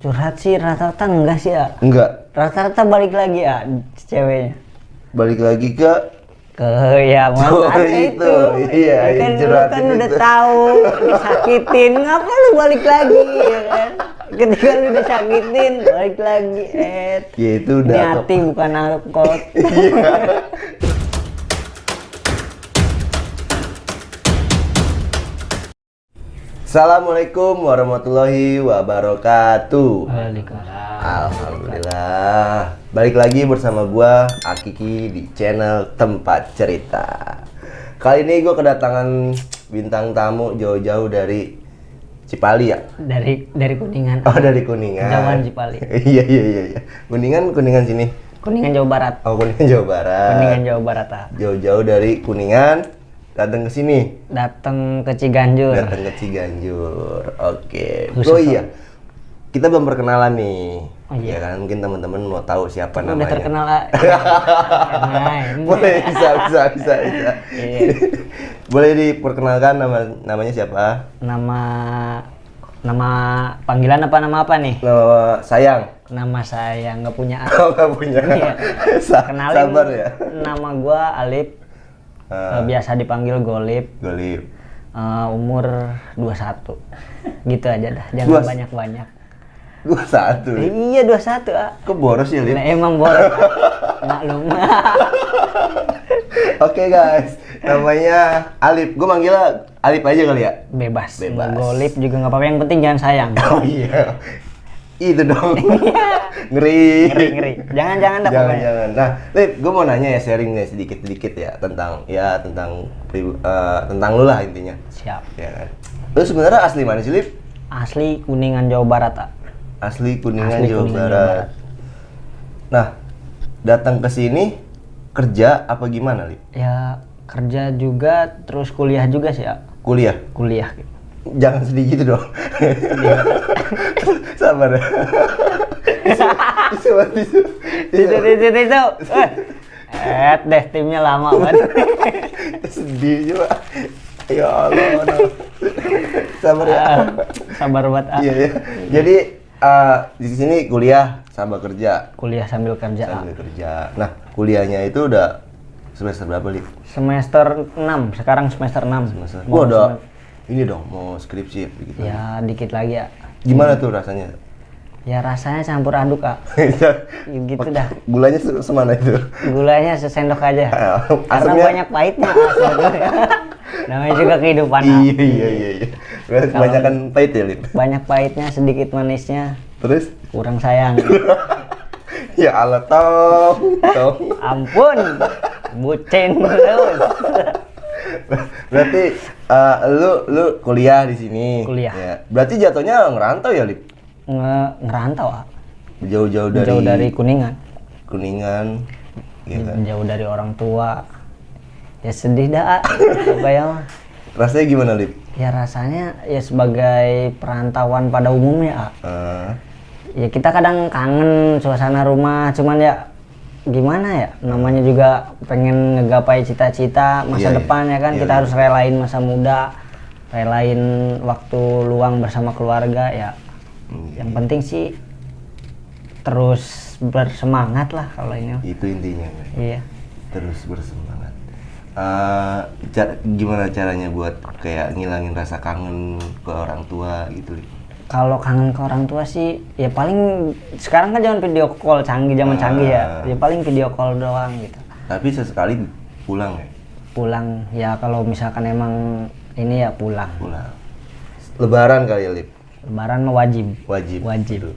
Curhat sih rata-rata enggak sih ya. Enggak. Rata-rata balik lagi ya ceweknya. Balik lagi ke Ya mantannya itu. Iya, kan lu curhatin kan udah itu. tahu disakitin, ngapa lu balik lagi ya kan? Ketika lu udah sakitin balik lagi. Ya itu Ini udah hati bukan angkot. Assalamualaikum warahmatullahi wabarakatuh. Waalaikumsalam. Alhamdulillah. Balik lagi bersama gua Akiki di channel Tempat Cerita. Kali ini gua kedatangan bintang tamu jauh-jauh dari Cipali ya? Dari Kuningan. Oh, dari Kuningan. Jauhan Cipali. Iya. Kuningan sini. Kuningan Jawa Barat. Oh, Kuningan Jawa Barat. Kuningan Jawa Barat. Jauh-jauh dari Kuningan datang ke sini. Datang ke Ciganjur. Datang ke Ciganjur. Oke. Khusus Oh iya. Kita belum perkenalan nih. Oh iya. Ya kan mungkin teman-teman mau tahu siapa Udah namanya. terkenal ah. Boleh, bisa. Iya. Boleh diperkenalkan namanya siapa? Nama panggilan nama apa nih? Nama sayang. Nama saya nggak punya. Oh, nggak punya. Iya. Kenalin, Sabar ya. nama gua Alip. Biasa dipanggil Golip. Golip. Umur 21. Gitu aja dah, jangan banyak-banyak. 21. Iya 21 ah. Kok boros ya, Lip? Nah, emang boros. Maklum. Oke guys, namanya Alip. Gue manggilnya Alip aja kali ya? Bebas. Bebas. Golip juga nggak apa-apa, yang penting jangan sayang. Oh iya. Itu dong. Ngeri. Jangan dah pokoknya. Jangan. Nah, Lip, gue mau nanya ya, sharing nih sedikit ya tentang lu lah intinya. Siap. Ya kan. Lu sebenarnya asli mana sih, Lip? Asli Kuningan Jawa Barat ah. Asli Kuningan, Asli Jawa Kuningan, Barat. Jawa Barat. Nah, datang ke sini kerja apa gimana, Lip? Ya kerja juga, terus kuliah juga sih ya. Kuliah. Jangan sedih gitu dong. Sabar ya. Tisu. Deh timnya lama banget. Sedih juga. Ya Allah. Sabar ya. Sabar banget ah. Iya. Jadi di sini kuliah sama kerja. Kuliah sambil kerja. Sambil kerja. Nah, kuliahnya itu udah semester berapa, Lip? Semester 6, sekarang semester 6. Gua udah ini dong mau skripsi begitu. Ya dikit lagi ya. Gimana tuh rasanya? Ya rasanya campur aduk kak. Gitu dah. Gulanya semana itu? Gulanya sesendok aja. Karena Asamnya? banyak pahitnya sebetulnya. Namanya juga kehidupan. Iya. Berarti kebanyakan pahit ya, Lip? Banyak pahitnya, sedikit manisnya. Terus? Kurang sayang. Ya Allah, tong. Ampun. Bucin terus. Berarti lu kuliah di sini. Kuliah. Ya. Berarti jatuhnya ngerantau ya, Lip? Ngerantau ah. Jauh-jauh Jauh dari Kuningan. Ya kan? Jauh dari orang tua. Ya sedih dah. Apa ya? Rasanya gimana, Lip? Ya rasanya ya sebagai perantauan pada umumnya. Ya kita kadang kangen suasana rumah, cuman ya gimana ya? Namanya juga pengen ngegapai cita-cita masa depan ya kan. Kita harus relain masa muda, relain waktu luang bersama keluarga ya. Yang penting sih terus bersemangat lah kalau ini. Itu intinya. Iya. Terus bersemangat. Gimana caranya buat kayak ngilangin rasa kangen ke orang tua gitu, Lip? Kalau kangen ke orang tua sih ya paling sekarang kan zaman video call canggih, zaman canggih ya. Ya paling video call doang gitu. Tapi sesekali pulang ya? Pulang ya kalau misalkan emang ini ya pulang. Lebaran kali ya, Lip? Lebaran mah wajib. Wajib.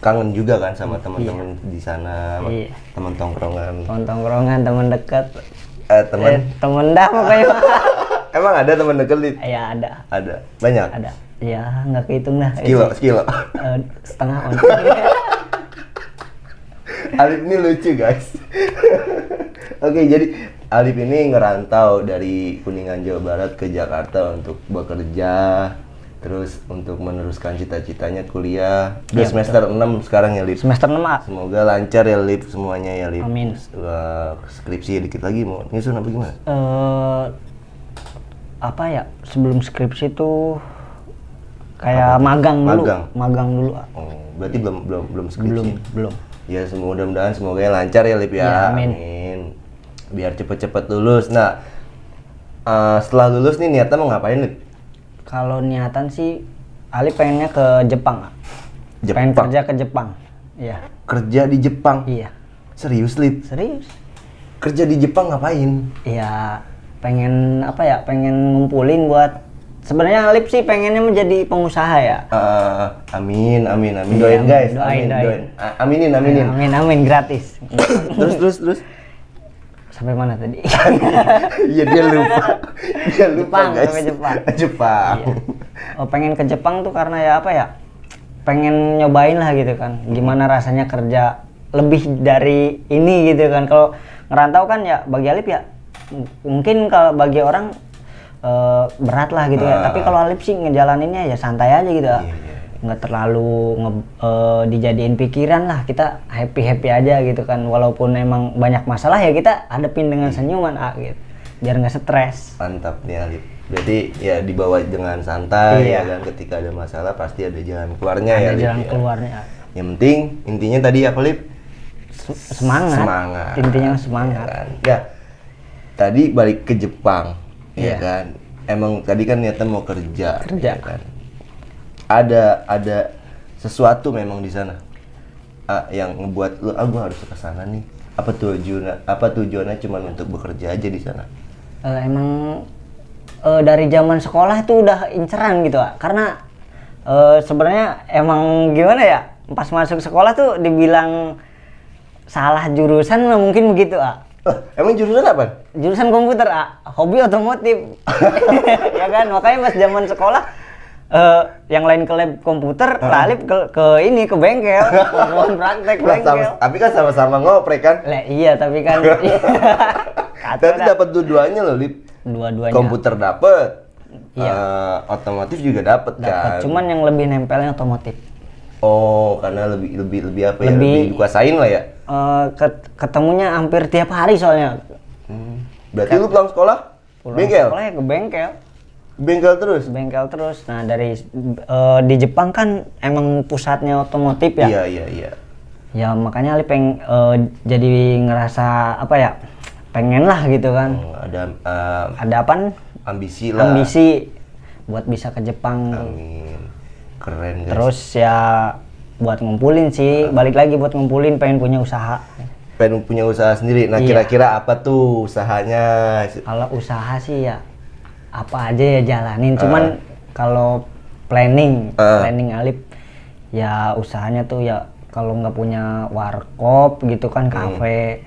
Kangen juga kan sama teman-teman di sana, Iya. teman tongkrongan. Tongkrongan, teman dekat. Teman Dah pokoknya. Emang ada teman dekat, Lip? Ya ada. Ada. Banyak? Ada. Ya nggak kehitung dah. Sekilo. Setengah on. Alip ini lucu, guys. Oke, jadi Alip ini ngerantau dari Kuningan Jawa Barat ke Jakarta untuk bekerja, terus untuk meneruskan cita-citanya kuliah. Udah semester 6 sekarang ya, Lip? Semester 6 ah. Semoga lancar ya, Lip, semuanya ya, Lip. Amin. Skripsi dikit lagi mau nyusun apa gimana? Apa ya, sebelum skripsi tuh Kayak magang dulu. Magang dulu. Oh, berarti belum skripsi. Belum. Ya mudah-mudahan semoga lancar ya Lip ya. Ya, amin. Biar cepet-cepet lulus. Nah, setelah lulus nih niatnya mau ngapain Lip? Kalau niatan sih Alip pengennya ke Jepang. Pengen kerja ke Jepang. Iya. Kerja di Jepang? Iya. Serius Lip? Serius. Kerja di Jepang ngapain? Iya, pengen apa ya? Pengen ngumpulin buat sebenarnya Alip sih pengennya menjadi pengusaha ya. Amin. Doain guys. Doain. Aminin. Amin gratis. Terus. Sampai mana tadi? Iya dia lupa Jepang, guys. sampai Jepang. Iya. Pengen ke Jepang tuh karena ya apa ya? Pengen nyobain lah gitu kan. Gimana rasanya kerja lebih dari ini gitu kan. Kalau ngerantau kan ya bagi Alip ya mungkin kalau bagi orang berat lah gitu ya. Tapi kalau Alip sih ngejalaninnya ya santai aja gitu. Iya. Nggak terlalu dijadiin pikiran lah, kita happy aja gitu kan, walaupun emang banyak masalah ya kita hadepin dengan senyuman gitu biar nggak stres. Mantap nih Alip, berarti ya dibawa dengan santai ya kan, ketika ada masalah pasti ada jalan keluarnya ya Lip. Jalan keluarnya. Yang penting intinya tadi apa Lip? Semangat. Intinya semangat ya kan? Ya tadi balik ke Jepang ya kan, emang tadi kan niatnya mau kerja. Ya kan? Ada sesuatu memang di sana yang ngebuat lu gua harus ke sana nih. Apa tujuannya cuman untuk bekerja aja di sana? Emang dari zaman sekolah itu udah inceran gitu, karena sebenarnya emang gimana ya, pas masuk sekolah tuh dibilang salah jurusan mungkin begitu. Emang jurusan apa? Jurusan komputer, hobi otomotif. Ya kan, makanya pas zaman sekolah yang lain ke lab komputer, Alip ke bengkel, mau praktek bengkel. Tapi kan sama-sama ngoprek kan? Iya, tapi kan tapi dapat dua-duanya loh, Lip. Dua-duanya. Komputer dapat. Iya. Otomotif juga dapat kan? Cuman yang lebih nempelnya otomotif. Oh, karena lebih apa ya? Lebih dikuasain lah ya. Ketemunya hampir tiap hari soalnya. Berarti lu pulang sekolah? Bengkel? Sekolah ya ke bengkel. Bengkel terus. Nah dari di Jepang kan emang pusatnya otomotif ya. Iya. Ya makanya Ali jadi ngerasa apa ya, pengen lah gitu kan. Ada apa? Ambisi lah. Ambisi buat bisa ke Jepang. Amin. Keren guys. Terus ya buat ngumpulin sih, balik lagi buat ngumpulin, pengen punya usaha. Pengen punya usaha sendiri. Nah kira-kira apa tuh usahanya? Kalau usaha sih ya apa aja ya jalanin, cuman kalau planning Alip ya usahanya tuh ya kalau nggak punya warkop gitu kan, kafe,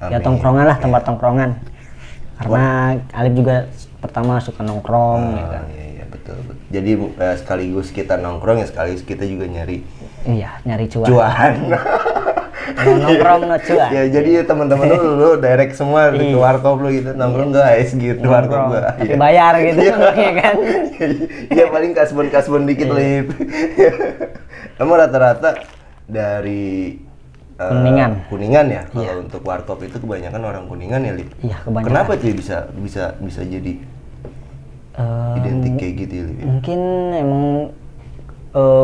ya tongkrongan lah, tempat tongkrongan, karena Alip juga pertama suka nongkrong ya kan. Iya betul. Jadi sekaligus kita nongkrong ya sekaligus kita juga nyari cuan. Nongkrong no cuan. Ya jadi teman-teman lu direct semua ke warkop lu gitu, nongkrong guys gitu, warkop gua. Tapi bayar gitu ya kan. Ya paling kasbon dikit Lip. Emang rata-rata dari Kuningan ya. Kalau untuk warkop itu kebanyakan orang Kuningan ya Lip. Iya, kebanyakan. Kenapa sih bisa jadi identik kayak gitu ya Lip? Mungkin emang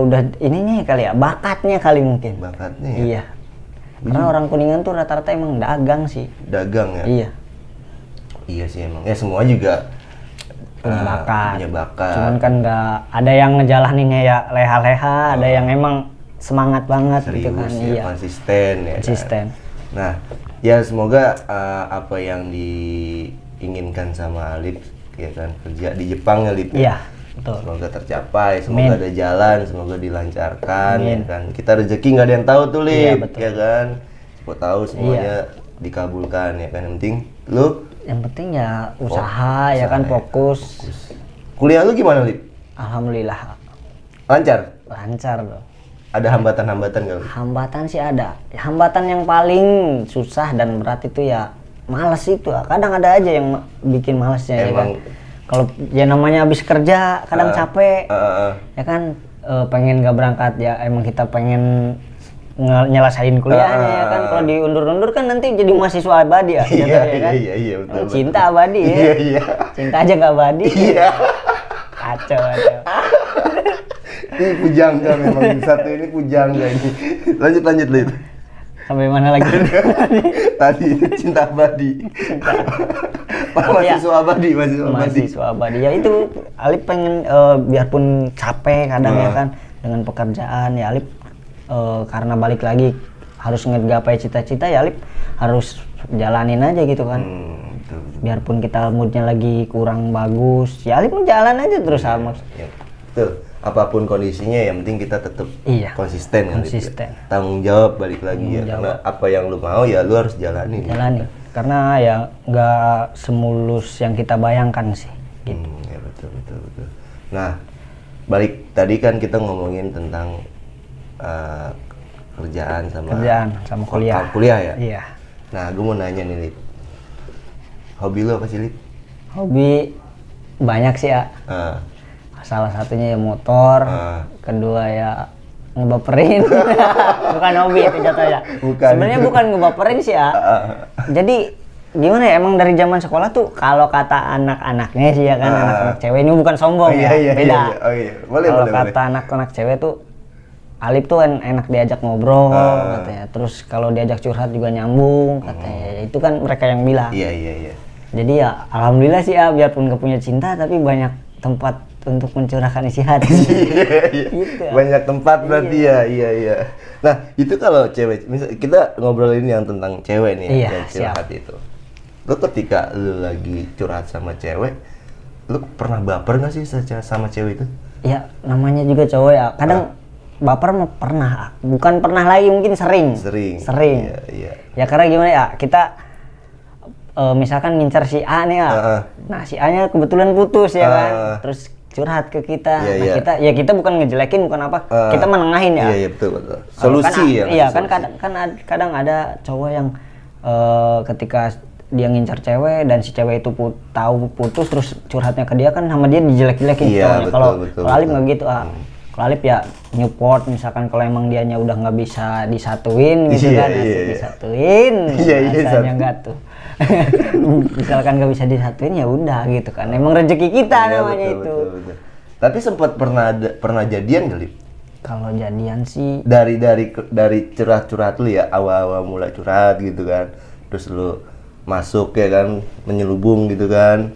udah ininya kali ya, bakatnya kali mungkin. Bakatnya ya. Iya. Karena orang Kuningan tuh rata-rata emang dagang sih. Dagang ya? Iya. Iya sih emang. Ya semua juga punya bakat. Cuman kan nggak ada yang ngejalaninnya ya leha-leha, ada yang emang semangat banget. Serius gitu kan. Ya, iya. Konsisten. Kan? Nah, ya semoga apa yang diinginkan sama Alip ya kan, kerja di Jepang ya Lip. Iya. Betul. Semoga tercapai, semoga ada jalan, semoga dilancarkan. Ya kan. Kita rezeki nggak ada yang tahu tuh Lip, ya kan. Siapa tahu semuanya dikabulkan ya kan. Yang penting lu. Yang penting ya usaha ya kan, fokus. Kuliah lu gimana Lip? Alhamdulillah. Lancar dong. Ada hambatan-hambatan nggak? Hambatan sih ada. Hambatan yang paling susah dan berat itu ya males itu. Kadang ada aja yang bikin malesnya ya kan. Kalau ya namanya habis kerja kadang capek, ya kan, pengen gak berangkat ya, emang kita pengen nyelesain kuliahnya ya kan. Kalau diundur-undur kan nanti jadi mahasiswa abadi ya, iya betul. Cinta abadi ya. Iya. Cinta aja gak abadi. Iya. Kacau. Ini pujangga memang, satu ini pujangga ini. Lanjut Lid. Sampai mana lagi? Tadi cinta abadi. Mahasiswa abadi. Mahasiswa abadi. Ya itu Alip pengen biarpun capek kadang ya kan dengan pekerjaan ya Alip karena balik lagi harus ngegapai cita-cita ya Alip harus jalanin aja gitu kan. Betul. Biarpun kita moodnya lagi kurang bagus ya Alip jalan aja terus sama. Ya, betul. Apapun kondisinya yang penting kita tetap konsisten. Konsisten. Tanggung jawab balik lagi ya. Karena apa yang lu mau ya lu harus jalani. Karena ya nggak semulus yang kita bayangkan sih. Gitu. Ya betul. Nah, balik tadi kan kita ngomongin tentang kerjaan sama kuliah. Kuliah ya? Iya. Nah, gue mau nanya nih, Lid. Hobi lu apa sih, Lid? Hobi banyak sih ya. Salah satunya ya motor, kedua ya ngebaperin. Bukan hobi itu jatuhnya. Sebenarnya bukan ngebaperin sih ya. Jadi gimana ya, emang dari zaman sekolah tuh kalau kata anak-anaknya sih ya kan, anak-anak cewek ini bukan sombong ya, beda. Kalau kata anak-anak cewek tuh Alip tuh enak diajak ngobrol katanya. Terus kalau diajak curhat juga nyambung katanya. Itu kan mereka yang bilang. Iya. Jadi ya alhamdulillah sih ya, biarpun gak punya cinta tapi banyak tempat untuk mencurahkan isi hati. Gitu. Banyak tempat berarti ya. Iya. Nah, itu kalau cewek, misal kita ngobrolin yang tentang cewek nih yang curhat itu. Lu ketika lu lagi curhat sama cewek, lu pernah baper gak sih sama cewek itu? Ya, namanya juga cowok ya. Kadang baper mah pernah, bukan pernah lagi, mungkin sering. Iya. Ya karena gimana ya, kita misalkan ngincar si A nih ya, nah si A nya kebetulan putus ya kan, terus curhat ke kita, kita bukan ngejelekin, bukan apa, kita menengahin ya. Iya betul. Solusi kan, ya. Iya kan kadang ada cowok yang ketika dia ngincar cewek dan si cewek itu tahu putus terus curhatnya ke dia kan sama dia dijelek-jelekin cowoknya. Kalau Alip nggak gitu Kalau Alip ya Newport misalkan kalau emang dianya udah nggak bisa disatuin gitu kan, disatuin, rasanya nggak tuh. Misalkan nggak bisa disatuin ya udah gitu kan, emang rezeki kita namanya itu. Betul. Tapi sempat pernah jadian nggak, Lip? Kalau jadian sih dari curhat-curhat lu ya, awal-awal mulai curhat gitu kan, terus lu masuk ya kan, menyelubung gitu kan.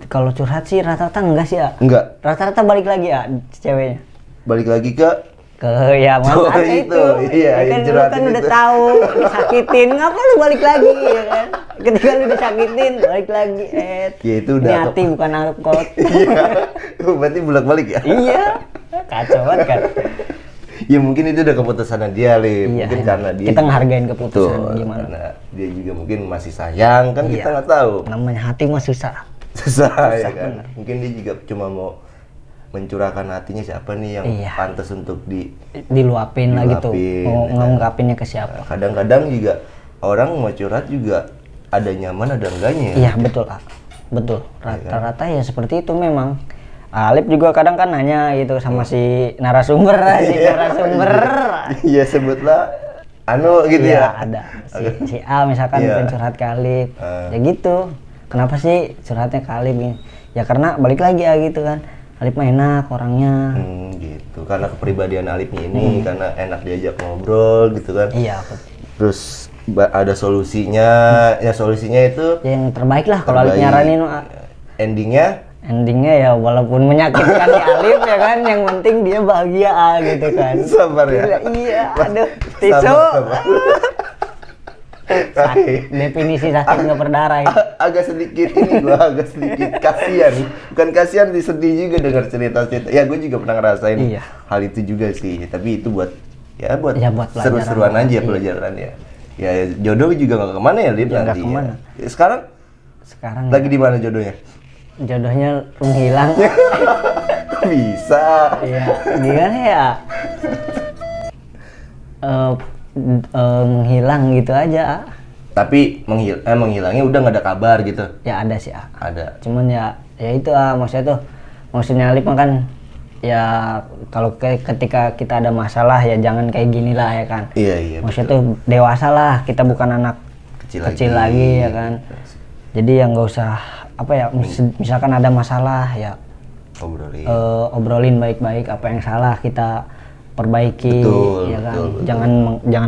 Kalau curhat sih rata-rata enggak sih ya. Enggak. Rata-rata balik lagi ya ceweknya. Balik lagi ke ya mantannya itu. Iya, kan lu kan udah tahu disakitin, ngapa lu balik lagi ya kan? Ketika lu disakitin balik lagi. Ya itu udah. Hati bukan angkot. Iya. Berarti bolak-balik ya. Iya. Kacau banget kan. Ya mungkin itu udah keputusan dia, Lip. Mungkin karena dia kita ngehargain keputusan gimana. Karena dia juga mungkin masih sayang kan, kita nggak tahu. Namanya hati mah susah ya kan. Bener. Mungkin dia juga cuma mau mencurahkan hatinya siapa nih yang pantas untuk diluapin lah gitu, mau ngungkapinnya ke siapa. Kadang-kadang juga orang mau curhat juga ada nyaman ada enggaknya. Iya betul rata-rata ya seperti itu memang. Alip juga kadang kan nanya gitu sama si narasumber. Iya sebutlah gitu ya. Ada si A misalkan curhat ke Alip, ya gitu. Kenapa sih curhatnya ke Alip ini? Ya karena balik lagi ya gitu kan. Alip mah enak orangnya. Gitu. Karena kepribadian Alipnya ini, karena enak diajak ngobrol gitu kan. Iya. Terus ada solusinya. Ya solusinya itu yang terbaik lah kalau Alip nyaranin. Endingnya ya walaupun menyakitkan di Alip ya kan, yang penting dia bahagia gitu kan. Sabar ya. Iya. Aduh, tisu. Definisi sakit nggak berdarah itu. Agak sedikit kasihan. Bukan kasihan, disedih juga dengar cerita-cerita. Ya gue juga pernah ngerasain hal itu juga sih. Tapi itu buat seru-seruan aja, pelajaran ya. Ya jodoh juga nggak kemana ya, Lip, nanti. Kemana. Ya, sekarang lagi di mana jodohnya? Jodohnya menghilang. Bisa. Iya, gimana ya? Menghilang gitu aja. Tapi menghilangnya udah nggak ada kabar gitu? Ya ada sih. Ada. Cuman ya itu maksudnya Alip kan ya kalau ketika kita ada masalah ya jangan kayak gini lah ya kan. Iya. Maksudnya tuh dewasa lah, kita bukan anak kecil lagi ya kan. Jadi ya nggak usah misalkan ada masalah ya obrolin baik-baik, apa yang salah kita perbaiki. Betul, ya kan. betul. Jangan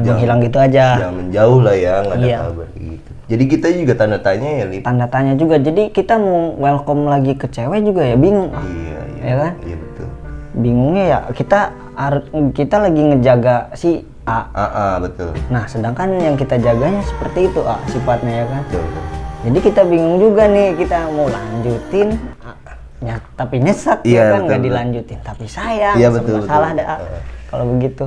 menghilang gitu aja. Jangan menjauh lah ya, nggak ada Iya. kabar gitu. Jadi kita juga tanda tanya ya, Lip. Tanda tanya juga. Jadi kita mau welcome lagi ke cewek juga ya bingung. Iya, Ya kan? Iya betul. Bingungnya ya kita lagi ngejaga si A. Betul. Nah, sedangkan yang kita jaganya seperti itu A sifatnya ya kan. Betul, betul. Jadi kita bingung juga nih, kita mau lanjutin ya tapi nyesek Iya, ya kan, betul, nggak betul. dilanjutin tapi sayang, Iya, betul, salah betul. dah kalau begitu.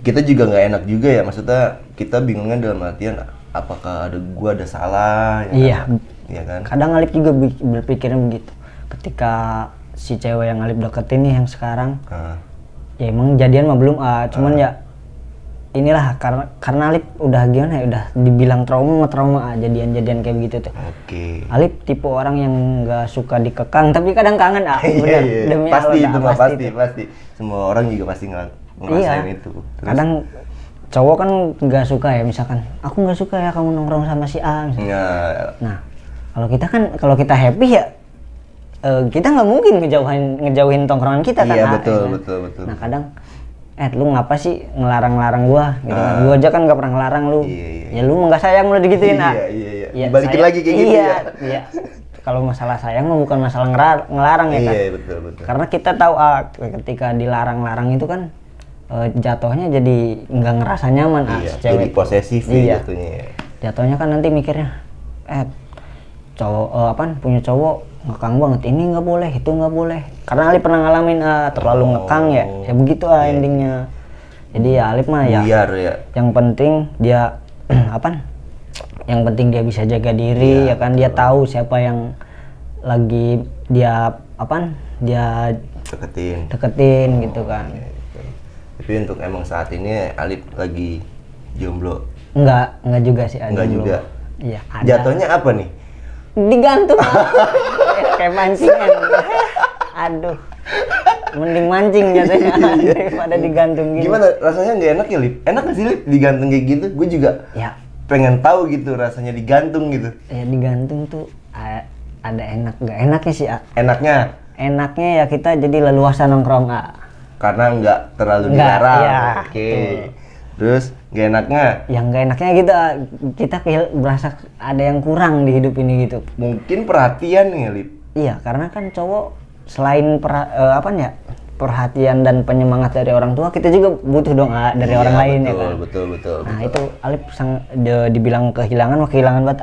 Kita juga nggak enak juga ya, maksudnya kita bingungnya dalam artian apakah gua ada salah ya Iya. kan? Iya kan? Kadang Alip juga berpikirnya begitu. Ketika si cewek yang Alip deketin nih yang sekarang, ya emang jadian mah belum cuman ya inilah karena Alip udah gimana ya, udah dibilang trauma jadian-jadian kayak begitu tuh. Oke. Alip tipe orang yang nggak suka dikekang tapi kadang kangen bener. Iya. Demi Pasti Allah, itu mah itu. pasti. Semua orang juga pasti ngerasain itu. Terus, Kadang cowok kan nggak suka ya, misalkan aku nggak suka ya kamu nongkrong sama si A misalkan. Nah kalau kita happy ya kita nggak mungkin ngejauhin tongkrongan kita kan. Iya, A, betul, ya kan? betul. Nah kadang lu ngapa sih ngelarang-larang gua gitu kan. Gua aja kan nggak pernah ngelarang lu. Iya. Ya lu mah nggak sayang lu digituin. Iya. Balikin lagi kayak gitu ya. Iya. Kalau masalah sayang mah bukan masalah ngelarang ya kan. Iya, betul. Karena kita tahu ketika dilarang-larang itu kan jatuhnya jadi nggak ngerasa nyaman Iya, si cewek. jadi posesif ya jatuhnya. Jatuhnya kan nanti mikirnya cowok punya cowok ngekang banget, ini nggak boleh, itu nggak boleh. Karena Alip pernah ngalamin terlalu ngekang ya begitu endingnya. Jadi ya Alip mah ya yang penting dia yang penting dia bisa jaga diri ya kan, dia tahu siapa yang lagi dia dia deketin gitu kan. Tapi untuk emang saat ini Alip lagi jomblo? Enggak juga sih. Enggak juga? Iya, ada. Jatuhnya apa nih? Digantung. Kayak mancingan. Aduh. Mending mancing jatuhnya daripada digantung gitu. Gimana? Rasanya nggak enak ya, Lip? Enak nggak sih, Lip, digantung kayak gitu? Gue juga pengen tahu gitu rasanya digantung gitu. Ya digantung tuh ada enak nggak enaknya sih. Enaknya ya kita jadi leluasa nongkrong karena nggak terlalu dilarang. Ya, Oke. Terus nggak enaknya? Yang nggak enaknya kita berasa ada yang kurang di hidup ini gitu. Mungkin perhatian nih, Lip. Iya, karena kan cowok selain perhatian dan penyemangat dari orang tua, kita juga butuh dong dari orang lain ya kan. Betul. Nah itu Alip dibilang kehilangan banget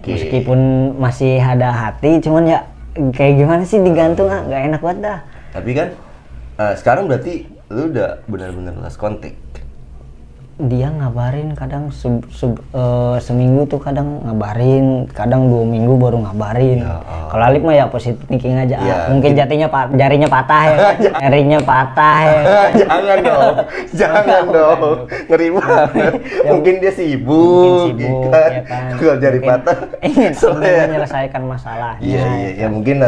meskipun masih ada hati, cuman ya kayak gimana sih digantung nggak enak banget dah. Tapi kan sekarang berarti lu udah benar-benar lost contact. Dia ngabarin kadang seminggu tuh kadang ngabarin, kadang 2 minggu baru ngabarin. Kalau Alip mah ya positive thinking aja. Mungkin jarinya patah ya. Jarinya patah ya. Jangan dong. Ngeri banget. Mungkin dia sibuk ya kan. Kalau jari patah ingin menyelesaikan masalahnya. Iya, mungkin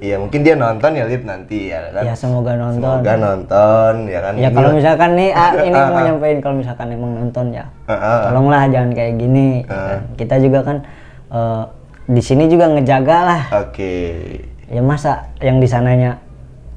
ya mungkin dia nonton ya, Lip, nanti ya kan. Ya semoga nonton ya kan. Ya kalau misalkan nih ini mau nyampein, kalau misalkan emang nonton ya tolonglah jangan kayak gini. Kita juga kan di sini juga ngejaga lah. Oke. Ya masa yang di sananya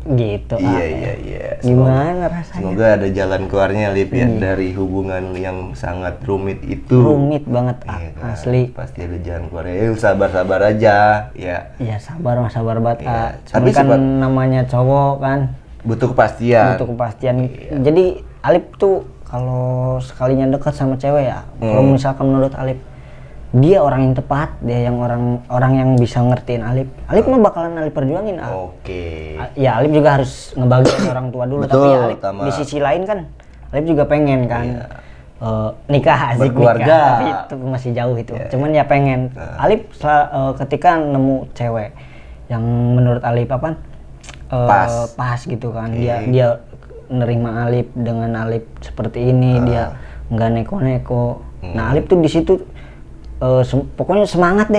gitu. Iya. Gimana rasanya? Semoga ada jalan keluarnya, Lip, ya, dari hubungan yang sangat rumit itu. Rumit banget asli. Pasti ada jalan keluarnya. Sabar aja ya. Iya, sabar banget. Tapi kan namanya cowok kan butuh kepastian. Jadi Alip tuh kalau sekalinya dekat sama cewek ya, kalau misalkan menurut Alip dia orang yang tepat, dia yang orang yang bisa ngertiin Alip mah bakalan Alip perjuangin. Oke. Ya Alip juga harus ngebagiin orang tua dulu. Betul, tapi Alip di sisi lain kan Alip juga pengen kan nikah, berkeluarga. nikah, tapi itu masih jauh itu. Cuman ya pengen Alip ketika nemu cewek yang menurut Alip pas gitu kan. Dia nerima Alip dengan Alip seperti ini, dia nggak neko-neko. Nah Alip tuh di situ pokoknya semangat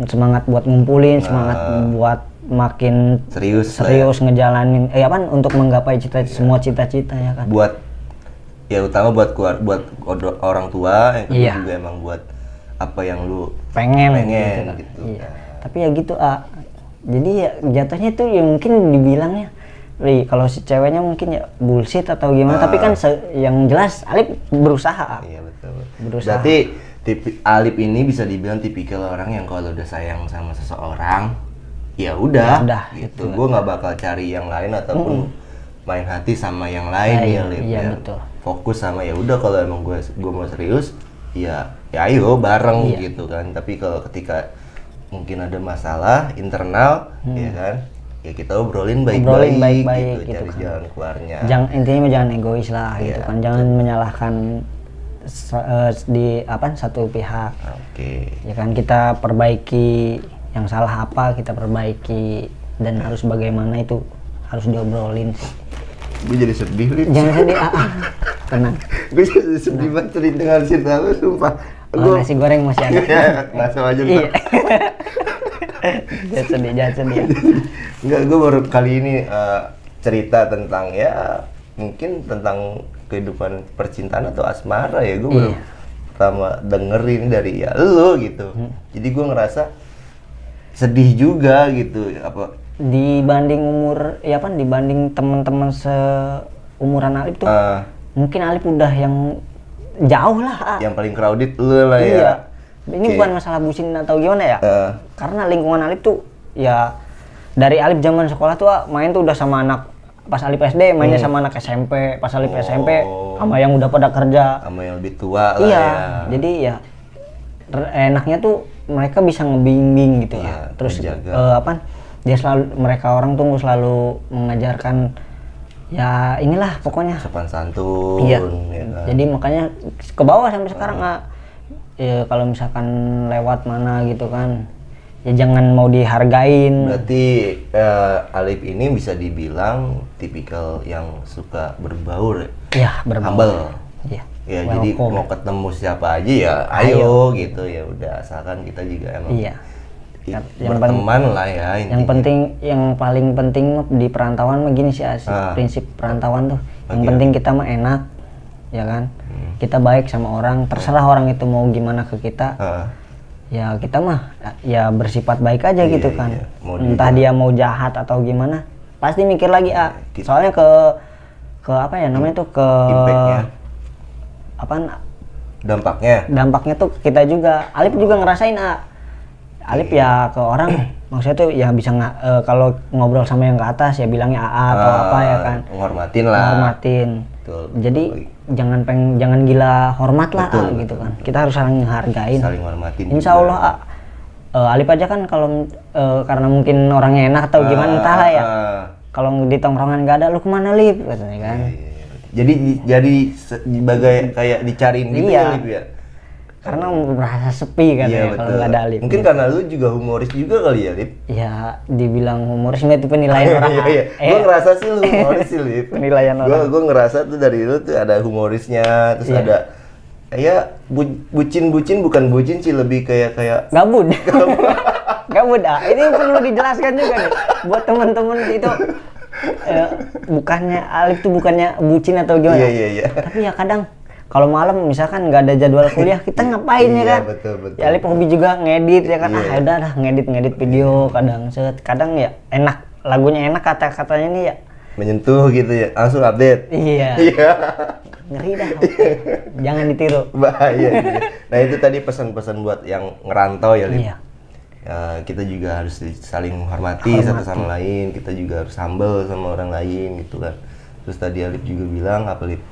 semangat buat ngumpulin, semangat buat makin serius ngejalanin untuk menggapai semua cita-cita ya kan. Buat utama buat orang tua, yang kedua juga emang buat apa yang lu pengen gitu. Iya. Tapi ya gitu Jadi ya jatuhnya tuh ya mungkin dibilangnya kalau si ceweknya mungkin ya bullshit atau gimana, tapi kan yang jelas Alip berusaha. Iya betul. Berusaha. Berarti Alip ini bisa dibilang tipikal orang yang kalau udah sayang sama seseorang, ya udah gitu. Gue nggak bakal cari yang lain ataupun main hati sama yang lain ya, Lip. Iya, Ya. betul. Fokus sama ya udah, kalau emang gue mau serius, ya ayo bareng gitu kan. Tapi kalau ketika mungkin ada masalah internal, ya kan, ya kita obrolin baik-baik gitu, cari kan. jalan keluarnya. Intinya jangan egois lah gitu kan, jangan menyalahkan di satu pihak. Oke. Ya kan, kita perbaiki yang salah apa, kita perbaiki, dan harus bagaimana itu harus diobrolin sih. Gue jadi sedih, Lip. Jangan sedih, tenang. Gue jadi sedih banget dengan cerita lu, sumpah. Nasi goreng masih ada. Langsung aja. Iya. Jangan sedih. Enggak, gue baru kali ini cerita tentang mungkin tentang kehidupan percintaan atau asmara ya. Gue baru pertama dengerin dari lu gitu. Jadi gue ngerasa sedih juga gitu. Dibanding dibanding teman-teman seumuran Alip tuh, mungkin Alip udah yang jauh lah. Yang paling crowded lu lah ya. Ini bukan masalah bucin atau gimana ya. Karena lingkungan Alip tuh ya dari Alip zaman sekolah tuh main tuh udah sama anak, pas Alip SD mainnya sama anak SMP, pas Alip SMP sama yang udah pada kerja. Sama yang lebih tua lah ya. Jadi ya enaknya tuh mereka bisa ngebimbing gitu lah. Terus mereka orang tuh selalu mengajarkan ya inilah pokoknya sopan santun. Iya. Ya kan? Jadi makanya ke bawah sampai sekarang ya kalau misalkan lewat mana gitu kan, ya jangan mau dihargain. Berarti Alip ini bisa dibilang tipikal yang suka berbaur. Iya, berbaur. Humble. Iya. Ya jadi mau ketemu siapa aja ya ayo gitu, ya udah asalkan kita juga emang berteman lah ya intinya. Yang paling penting di perantauan mah gini sih prinsip perantauan tuh. Yang penting kita mah enak, ya kan. Kita baik sama orang, terserah orang itu mau gimana ke kita. Ya kita mah ya bersifat baik aja gitu kan. Entah dia mau jahat atau gimana, pasti mikir lagi soalnya ke apa ya namanya tuh, ke impactnya. Dampaknya tuh kita juga. Alip juga ngerasain Alip ya ke orang maksudnya tuh ya bisa kalau ngobrol sama yang ke atas ya bilangnya atau apa ya kan, menghormatin lah. Betul. Jadi jangan gila hormat lah gitu kan. Kita harus saling hargain, saling hormatin. Insya Allah Alip aja kan kalau karena mungkin orangnya enak atau gimana entahlah ya. Kalau di tongkrongan gak ada, lu kemana Lip katanya kan. Jadi sebagai kayak dicariin gitu ya Lip ya. Karena merasa sepi katanya kalau nggak ada Alip. Mungkin karena lu juga humoris juga kali ya, Lip? Ya, dibilang humoris itu penilaian orang. Iya. Gue ngerasa sih lu humoris sih, Lip. Penilaian orang. Gue ngerasa tuh dari lu tuh ada humorisnya, terus ada bucin bukan bucin sih, lebih kayak gabut. Gabut ini perlu dijelaskan juga nih buat teman-teman itu. Bukannya Alip tuh bukannya bucin atau gimana? Iya. Tapi ya kadang kalau malam misalkan nggak ada jadwal kuliah, kita ngapain ya kan? Betul. Ya Alip hobi juga ngedit ya kan. Udah ngedit video kadang ya enak, lagunya enak, kata-katanya nih ya menyentuh gitu ya, langsung update. Iya. Ngeri dah. Jangan ditiru. Bahaya. Nah itu tadi pesan-pesan buat yang ngerantau ya, Lip. Iya. Kita juga harus saling menghormati satu sama lain. Kita juga harus humble sama orang lain gitu kan. Terus tadi Alip juga bilang apa, Lip?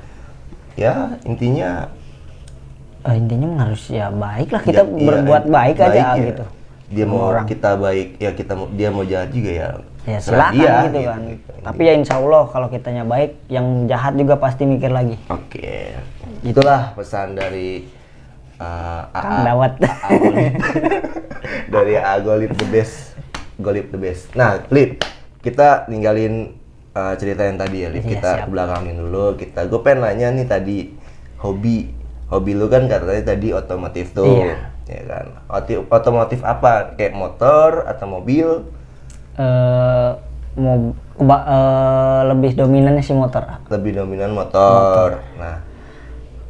Ya intinya harus ya baik lah, kita berbuat baik aja ya. Gitu. Dia mau orang kita baik ya, dia mau jahat juga ya silakan dia, gitu kan. Tapi ya insya Allah kalau kitanya baik, yang jahat juga pasti mikir lagi. Oke. Itulah pesan dari Kang Dawat. Dari Golip the best. Nah, Lip, kita ninggalin cerita yang tadi ya, Lip. Kita ke belakangin dulu. Gue pengen nanya nih tadi, hobi lu kan katanya tadi otomotif tuh. Iya. Ya kan. Otomotif apa? Kayak motor atau mobil? Lebih dominannya sih motor. Lebih dominan motor. Nah,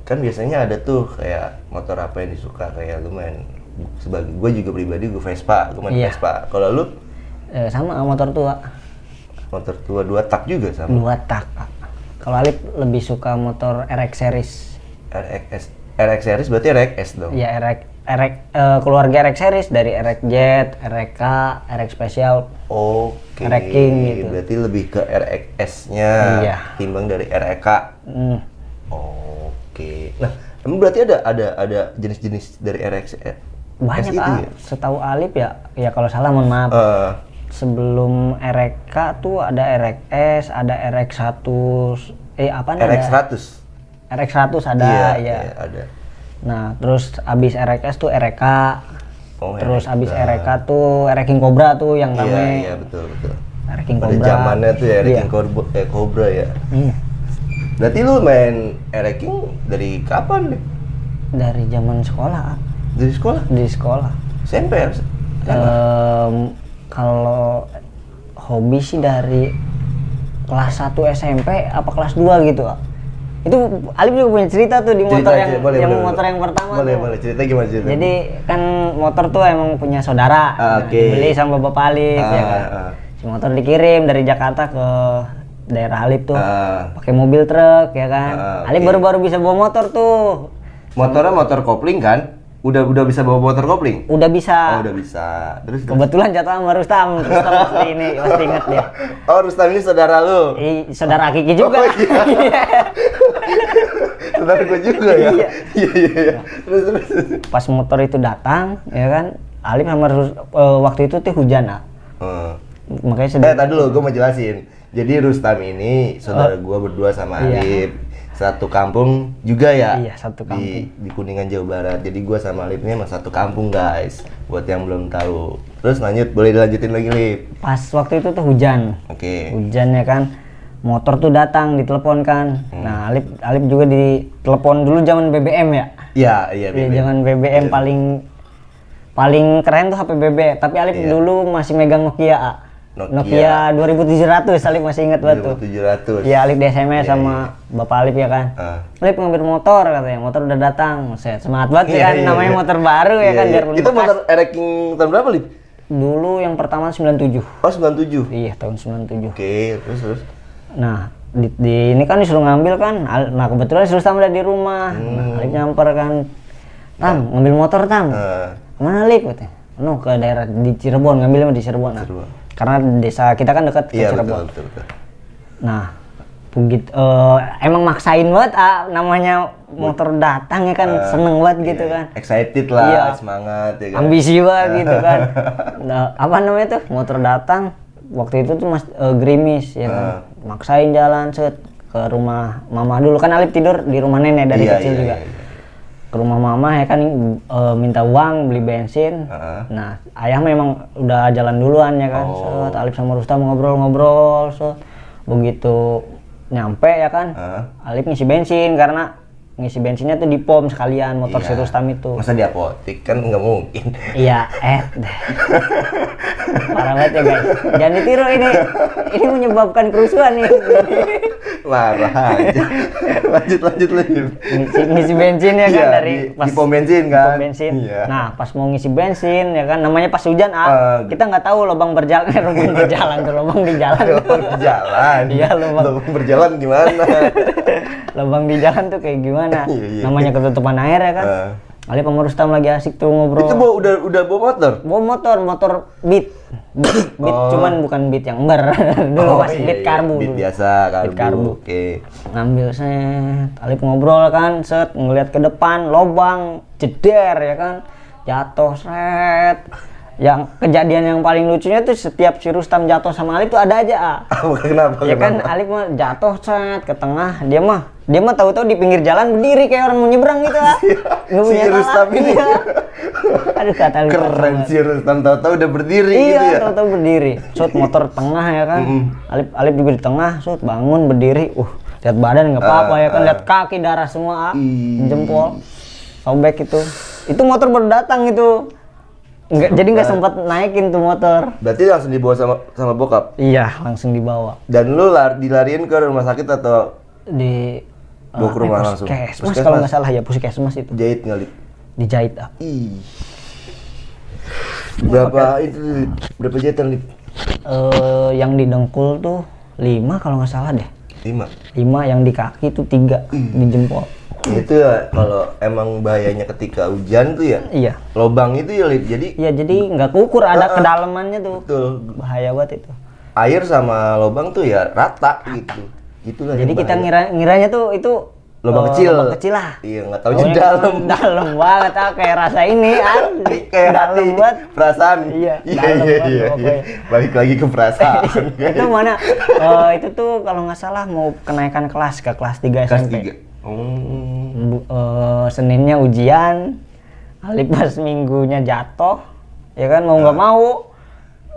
kan biasanya ada tuh kayak motor apa yang disuka, kayak lu main, sebagai gue juga pribadi gue Vespa, gue main Vespa. Kalau lu Sama motor tua. Motor tua 2 tak juga sama. 2 tak. Kalau Alip lebih suka motor RX series. RX series berarti RX dong. Iya, keluarga RX series dari RX Jet, RX K, RX Special. Oke. RX King gitu. Berarti lebih ke RX-nya Iya. timbang dari RX. Oke. Nah, emang berarti ada jenis-jenis dari RX Banyak itu ya? Setahu Alip ya kalau salah mohon maaf. Sebelum RX tuh ada RX, ada RX 100, apa namanya? RX 100. RX 100 ada, Iya, ya. ada. Nah, terus abis RX tuh RK. Terus RK. abis RK tuh RX King Cobra tuh yang rame. Iya, betul. RX King Pada Cobra. zamannya tuh ya RX Iya. King Cobra ya. Berarti lu main RX King dari kapan deh? Dari zaman sekolah. Dari sekolah? Di sekolah. SMP ya? Kalau hobi sih dari kelas 1 SMP apa kelas 2 gitu. Itu Alip juga punya cerita tuh di motor motor yang pertama. Boleh, cerita gimana cerita? Jadi kan motor tuh emang punya saudara. Dibeli sama bapak Alip ya kan. Si motor dikirim dari Jakarta ke daerah Alip tuh. Pakai mobil truk ya kan. Alip baru-baru bisa bawa motor tuh. Motornya motor kopling kan? Udah bisa bawa motor kopling? Udah bisa. Udah bisa. Terus Kebetulan jatuh sama Rustam pasti inget dia. Oh, Rustam ini saudara lu? Saudara Kiki juga. Saudara gue juga ya? Iya. Terus. Pas motor itu datang, ya kan, Alip sama waktu itu tuh hujan, makanya sedih. Tadi dulu gue mau jelasin. Jadi Rustam ini saudara gue berdua sama Alip. Satu kampung juga ya? Iya, satu kampung. Di Kuningan, Jawa Barat. Jadi gue sama Alip ini emang satu kampung guys. Buat yang belum tahu. Terus boleh dilanjutin lagi Lip? Pas waktu itu tuh hujan. Oke. Hujan ya kan. Motor tuh datang, ditelepon kan. Nah, Alip juga ditelepon dulu zaman BBM ya? Iya BBM. Zaman BBM paling keren tuh HP BB. Tapi Alip dulu masih megang Nokia. Nokia 2700, Alip masih inget banget tuh. 2700. Iya, Alip di SMS sama Bapak Alip ya kan. Alip ngambil motor katanya, motor udah datang. Semangat banget ya kan, namanya motor baru ya kan. Biarpun itu bekas. motor RX King tahun berapa Lip? Dulu yang pertama 97. Oh 97? Iya, tahun 97. Oke, terus? Nah, ini kan disuruh ngambil kan. Nah, kebetulan si Rustam udah di rumah. Nah, Alip nyamper kan. Tam, ngambil motor Tam. Kemana Alip? Ke daerah di Cirebon, ngambilnya di Cirebon. Karena desa kita kan dekat ke Cirebon. Betul. Nah, begitu emang maksain banget namanya motor datang ya kan, seneng banget gitu kan. Excited lah, semangat ya kan. Ambisi banget gitu kan. Nah, apa namanya tuh? Motor datang waktu itu tuh gerimis ya kan. Maksain jalan ke rumah mama dulu kan. Alip tidur di rumah nenek dari kecil juga. Ke rumah mama ya kan, minta uang beli bensin. Nah, ayah memang udah jalan duluan ya kan. Alip sama Rustam ngobrol-ngobrol. Begitu nyampe ya kan, Alip ngisi bensin karena ngisi bensinnya tuh di pom sekalian motor si Rustam itu. Masa di apotik kan nggak mungkin. Iya, parah banget ya guys. Jangan ditiru ini menyebabkan kerusuhan nih. Marah aja. lanjut. Ngisi bensin ya kan, dari di pom bensin kan. Pom bensin. Iya. Nah, pas mau ngisi bensin ya kan, namanya pas hujan kita nggak tahu lubang berjalan tuh, lubang di jalan. Lubang di jalan. Iya, lubang berjalan gimana? Lubang di jalan tuh kayak gimana? Iya. Namanya ketutupan air ya kan. Alip sama Rustam lagi asik tuh ngobrol. Itu udah bawa motor? Bawa motor Beat. Cuman bukan Beat yang ember. Dulu masih Beat karbu. Beat biasa, karbu. Oke. Ngambil Alip ngobrol kan, ngeliat ke depan, lobang, jeder ya kan. Jatuh Yang kejadian yang paling lucunya tuh setiap si Rustam jatuh sama Alip tuh ada aja. Kenapa? Ya kan Alip mah jatuh ke tengah, dia mah tahu-tahu di pinggir jalan berdiri kayak orang mau nyebrang gitu Si Rustam ini. Aduh, kata Alip. Keren si Rustam, tahu-tahu udah berdiri gitu ya. Iya, tahu-tahu berdiri. Motor tengah ya kan. Alip juga di tengah, bangun berdiri. Lihat badan nggak apa-apa ya kan, lihat kaki darah semua, jempol sobek itu. Itu motor baru datang itu. Jadi nggak sempat naikin tuh motor. Berarti langsung dibawa sama bokap? Iya, langsung dibawa. Dan lu dilariin ke rumah sakit atau bawa ke rumah langsung? Puskesmas kalau nggak salah ya, puskesmas itu. Jahit nggak? Dijahit. Berapa jahitan Lip? Yang di dengkul tuh 5 kalau nggak salah deh. 5. 5, yang di kaki tuh 3 di jempol. Itu ya kalau emang bahayanya ketika hujan tuh ya. Iya. Lobang itu ya Lip. Jadi Iya, jadi nggak kukur, ada kedalamannya tuh. betul. Bahaya banget itu. Air sama lobang tuh ya rata gitu. Itulah Jadi yang kita bahaya. ngiranya tuh itu Lubang kecil. Lubang kecil lah. Iya, nggak taunya dalam. Dalam banget kayak rasa ini Kayak dalam hati, banget. perasaan. Iya, iya, dalam iya, banget iya, pokoknya. iya. Balik lagi ke perasaan. Itu mana? Itu tuh kalau nggak salah mau kenaikan kelas ke kelas 3 Kelas SMP. 3. Oh. Seninnya ujian. Alip pas minggunya jatuh. Ya kan mau nggak mau.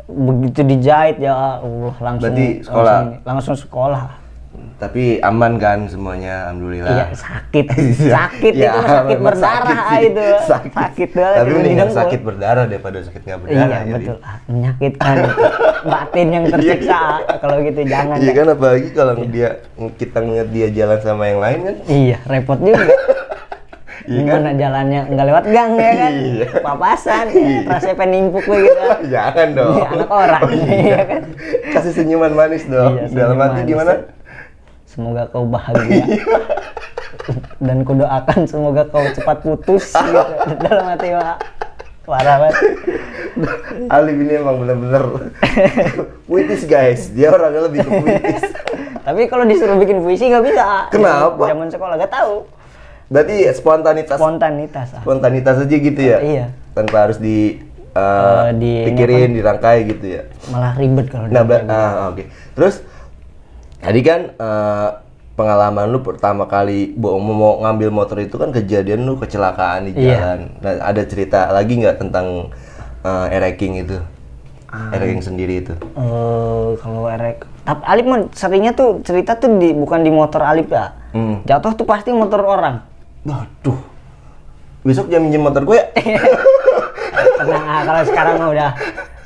Begitu dijahit ya Allah langsung Berarti sekolah. langsung sekolah. Tapi aman kan semuanya, alhamdulillah. Iya, sakit itu Ya, sakit memang berdarah sakit sih. itu. Sakit banget. Tapi itu mendingan didengkul. sakit berdarah daripada sakit nggak berdarah. Iya, ya, betul. Menyakitkan batin yang tersiksa. Kalau gitu jangan. Iya ya. kan, apalagi kalau kita ngeliat dia jalan sama yang lain kan. Iya, repot juga. Iya Gimana jalannya nggak lewat gang ya kan? Iya. Papasan, rasanya pengen nimpuk gitu. Jangan dong. Ini anak orang, iya kan? Kasih senyuman manis dong. Iya, Dalam senyum hati manis. gimana? Semoga kau bahagia. Dan kudoakan semoga kau cepat putus gitu. Dalam hati Pak. Parah banget. Alif ini emang bener-bener puitis guys. Dia orangnya lebih ke puitis. Tapi kalau disuruh bikin puisi nggak bisa. Kenapa? Zaman sekolah nggak tahu. Berarti spontanitas. Spontanitas. Spontanitas aja gitu ya? Iya. Tanpa harus pikirin, dirangkai gitu ya? Malah ribet kalau Nah, kayak gitu. oke. Terus tadi kan pengalaman lu pertama kali mau ngambil motor itu kan kejadian lu kecelakaan di Iya. jalan. Nah, ada cerita lagi nggak tentang ereking itu? Ereking sendiri itu? Kalau erek, tapi Alip mah seringnya tuh cerita tuh bukan di motor Alip ya. Jatuh tuh pasti motor orang. Waduh. Besok jam minjem motor gue ya? Tenang, kalau sekarang mah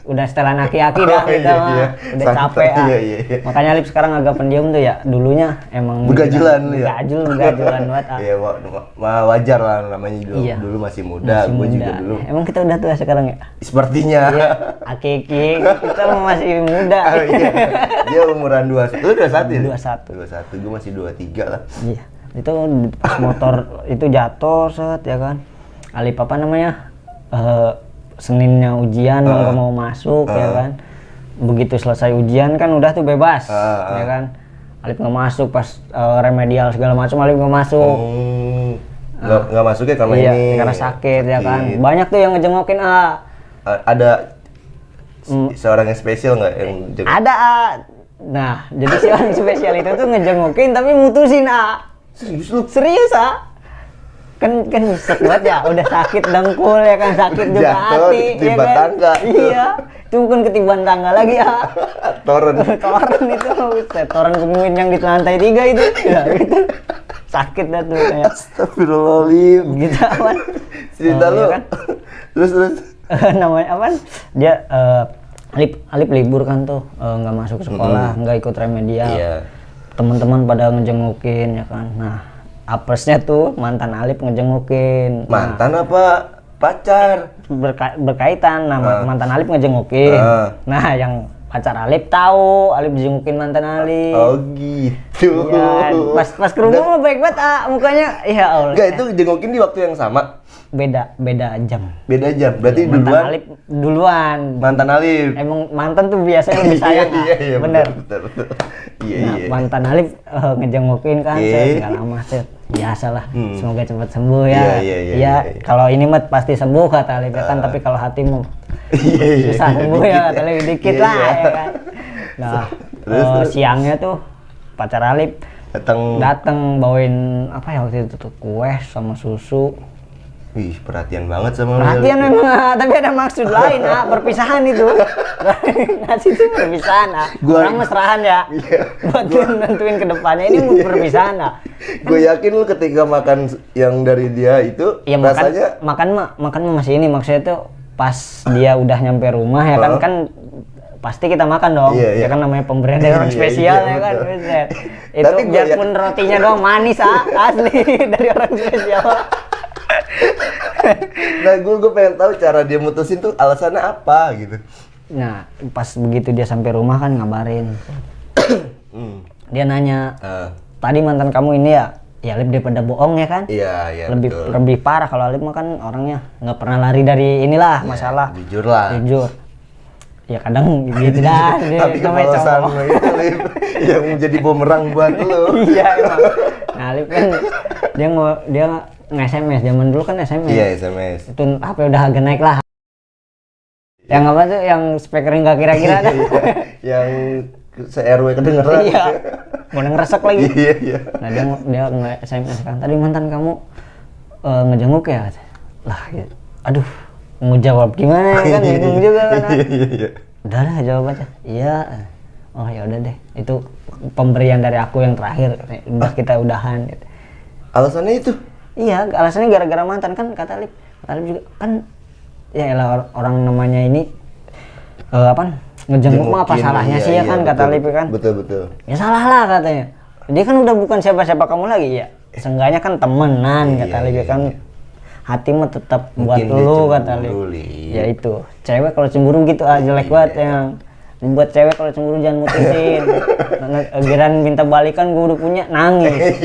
udah setelan aki-aki dah kita mah. iya. Udah Santai, capek iya. Makanya Alip sekarang agak pendiam tuh ya. Dulunya emang Begajulan lu ya? Begajulan banget. Iya, wajar lah namanya dulu. Iya. Dulu masih muda, gue juga dulu. Emang kita udah tua sekarang ya? Sepertinya. Iya, aki-aki kita masih muda. Oh, iya. Dia umuran 21. Lu 21 ya? 21. 21, gue masih 23 lah. Iya, itu pas motor itu jatuh set ya kan. Alip apa namanya? Seninnya ujian nggak mau masuk ya kan. Begitu selesai ujian kan udah tuh bebas ya kan. Alip nggak masuk pas remedial segala macam, Alip nggak masuk. Nggak masuk ya karena Iya, ini karena sakit ya kan. Banyak tuh yang ngejengokin ada seorang yang spesial nggak yang jenguk? Ada Nah, jadi si orang spesial itu tuh ngejengokin tapi mutusin Serius lu? Serius kan nyesek banget ya, udah sakit dengkul ya kan, sakit juga Jatuh, hati ya ketiban kan. tangga. Iya, itu bukan ketiban tangga lagi Toren. Toren itu, toren penguin yang di lantai 3 itu ya gitu. Sakit dah tuh kayak Astagfirullahaladzim. gitu apa Cerita lu. ya kan? Terus. Namanya apa? Dia Alip libur kan tuh, nggak masuk sekolah, nggak ikut remedial. Iya. Teman-teman pada ngejengukin ya kan. Nah, apesnya tuh mantan Alip ngejengukin. Mantan apa pacar? Berkaitan. Nah, mantan Alip ngejengukin. Nah, yang pacar Alip tahu Alip dijengukin mantan Alip. Oh gitu. Iya, pas ke rumah mah baik banget mukanya. Ya Allah. Enggak, itu jengukin di waktu yang sama. Beda jam. Beda jam. Berarti Mantan duluan. Alip duluan. Mantan Alif. Emang mantan tuh biasanya lebih sayang. Iya, bener. Betul. Iya, Nah, iya. mantan Alif ngejengukin kan, nggak lama set. Biasalah, semoga cepat sembuh ya. Iya. Kalau ini mah pasti sembuh kata Alif ya kan, tapi kalau hatimu Iya. susah sembuh ya, kata Alif dikit Iya, lah iya. ya kan. Nah, Terus. siangnya tuh pacar Alif datang bawain apa ya waktu itu tuh, kue sama susu. Wih, perhatian banget sama lu. Perhatian memang, tapi ada maksud lain, perpisahan itu. Ngasih itu perpisahan, orang mesrahan ya. Buat nentuin ke depannya, ini mau perpisahan, Gue yakin lu ketika makan yang dari dia itu ya, rasanya makan masih ini, maksudnya tuh pas dia udah nyampe rumah ya kan pasti kita makan dong. Iya. Ya kan namanya pemberian dari orang spesial ya kan. Itu Tapi biarpun rotinya doang manis asli dari orang spesial. Nah, gue pengen tahu cara dia mutusin tuh alasannya apa gitu. Nah pas begitu dia sampai rumah kan ngabarin. Dia nanya, tadi mantan kamu ini ya? Ya Alip daripada bohong ya kan? Iya, lebih parah. Kalau Alip mah kan orangnya nggak pernah lari dari inilah masalah. Jujur lah. Jujur. Ya kadang gitu dah. Tapi kepalasan itu Alip yang menjadi bumerang buat lo. Iya emang. Nah Alip kan dia nge-SMS, zaman dulu kan SMS. Iya SMS. Itu HP udah agak naik lah. Yang apa tuh? Yang speaker nggak kira-kira kan? Yang se-RW kedengeran. Iya. Mau ngeresek lagi. Iya. Nah dia nge-SMS kan. Tadi mantan kamu ngejenguk ya? Lah gitu. Aduh, mau jawab gimana kan? Bingung juga kan. Iya. Udah lah jawab aja. Iya. Oh ya udah deh. Itu pemberian dari aku yang terakhir. Udah kita udahan gitu. Alasannya itu? Iya, alasannya gara-gara mantan kan kata Alip juga kan ya elah orang namanya ini ngejenguk mah apa salahnya sih ya kan betul, kata Alip kan. Betul. Ya salah lah katanya. Dia kan udah bukan siapa-siapa kamu lagi ya. Seenggaknya kan temenan kata Alip kan. Hati mah tetap buat lu kata Alip. Ya itu. Cewek kalau cemburu gitu jelek banget yang buat cewek kalau cemburu jangan mutusin. Geran minta balikan gue udah punya nangis.